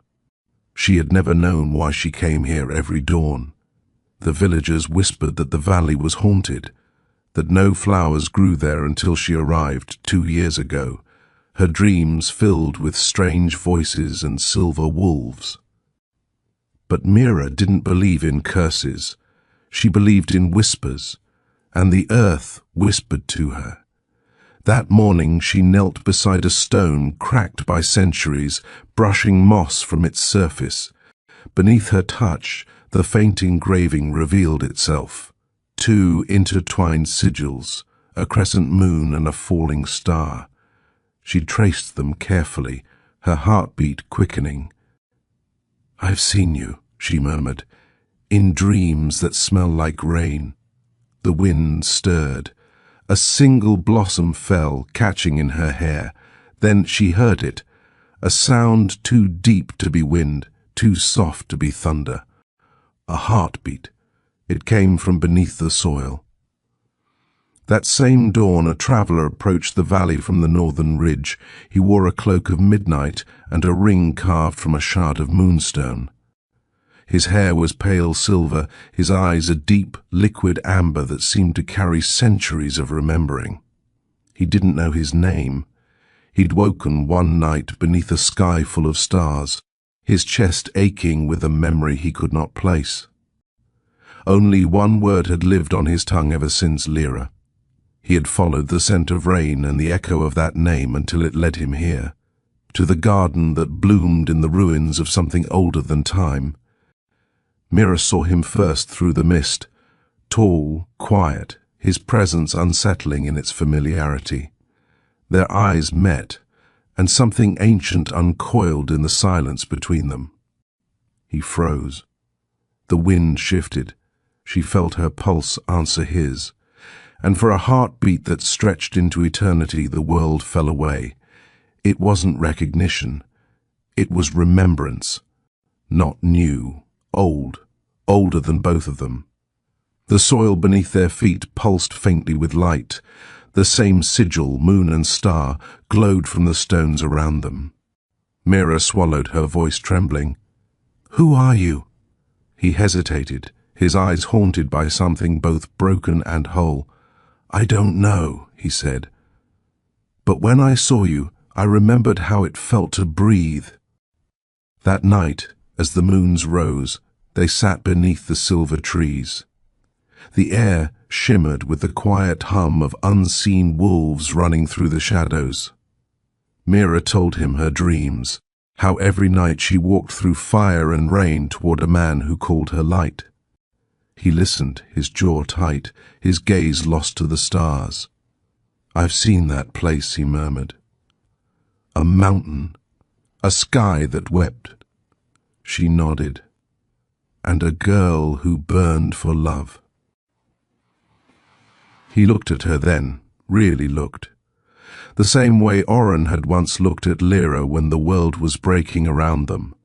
She had never known why she came here every dawn. The villagers whispered that the valley was haunted, that no flowers grew there until she arrived 2 years ago, her dreams filled with strange voices and silver wolves. But Mira didn't believe in curses. She believed in whispers, and the earth whispered to her. That morning she knelt beside a stone cracked by centuries, brushing moss from its surface. Beneath her touch, the faint engraving revealed itself. 2 intertwined sigils, a crescent moon and a falling star. She traced them carefully, her heartbeat quickening. "I've seen you," she murmured, "in dreams that smell like rain." The wind stirred. A single blossom fell, catching in her hair. Then she heard it, a sound too deep to be wind, too soft to be thunder. A heartbeat. It came from beneath the soil. That same dawn a traveller approached the valley from the northern ridge. He wore a cloak of midnight and a ring carved from a shard of moonstone. His hair was pale silver, his eyes a deep, liquid amber that seemed to carry centuries of remembering. He didn't know his name. He'd woken one night beneath a sky full of stars, his chest aching with a memory he could not place. Only one word had lived on his tongue ever since, Lyra. He had followed the scent of rain and the echo of that name until it led him here, to the garden that bloomed in the ruins of something older than time. Mira saw him first through the mist, tall, quiet, his presence unsettling in its familiarity. Their eyes met, and something ancient uncoiled in the silence between them. He froze. The wind shifted. She felt her pulse answer his, and for a heartbeat that stretched into eternity, the world fell away. It wasn't recognition. It was remembrance. Not new. Old, older than both of them. The soil beneath their feet pulsed faintly with light. The same sigil, moon and star, glowed from the stones around them. Mira swallowed, her voice trembling. "Who are you?" He hesitated, his eyes haunted by something both broken and whole. "I don't know," he said. "But when I saw you, I remembered how it felt to breathe." That night, as the moons rose, they sat beneath the silver trees. The air shimmered with the quiet hum of unseen wolves running through the shadows. Mira told him her dreams, how every night she walked through fire and rain toward a man who called her light. He listened, his jaw tight, his gaze lost to the stars. "I've seen that place," he murmured. "A mountain, a sky that wept." She nodded. "And a girl who burned for love." He looked at her then, really looked. The same way Oren had once looked at Lyra when the world was breaking around them.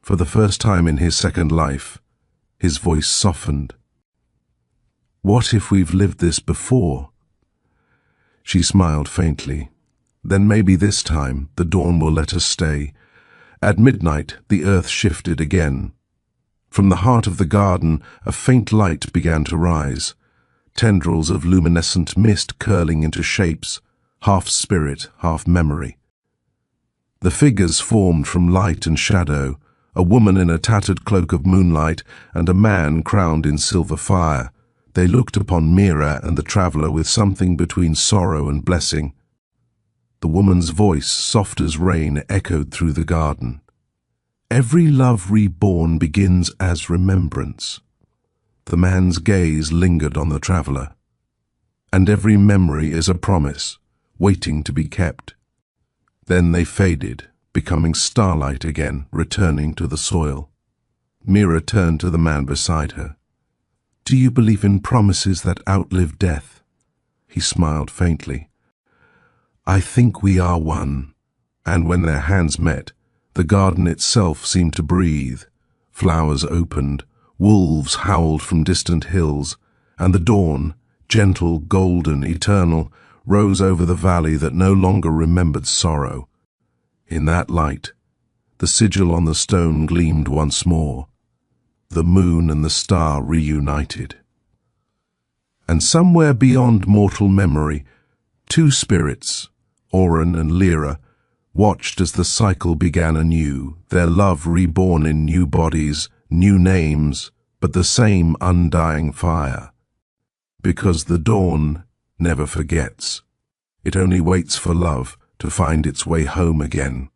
For the first time in his second life, his voice softened. "What if we've lived this before?" She smiled faintly. "Then maybe this time the dawn will let us stay." At midnight, the earth shifted again. From the heart of the garden, a faint light began to rise, tendrils of luminescent mist curling into shapes, half spirit, half memory. The figures formed from light and shadow, a woman in a tattered cloak of moonlight and a man crowned in silver fire. They looked upon Mira and the traveller with something between sorrow and blessing. The woman's voice, soft as rain, echoed through the garden. "Every love reborn begins as remembrance." The man's gaze lingered on the traveller. "And every memory is a promise, waiting to be kept." Then they faded, becoming starlight again, returning to the soil. Mira turned to the man beside her. "Do you believe in promises that outlive death?" He smiled faintly. "I think we are one." And when their hands met, the garden itself seemed to breathe. Flowers opened, wolves howled from distant hills, and the dawn, gentle, golden, eternal, rose over the valley that no longer remembered sorrow. In that light, the sigil on the stone gleamed once more. The moon and the star reunited. And somewhere beyond mortal memory, two spirits, Oren and Lyra, watched as the cycle began anew, their love reborn in new bodies, new names, but the same undying fire. Because the dawn never forgets. It only waits for love to find its way home again.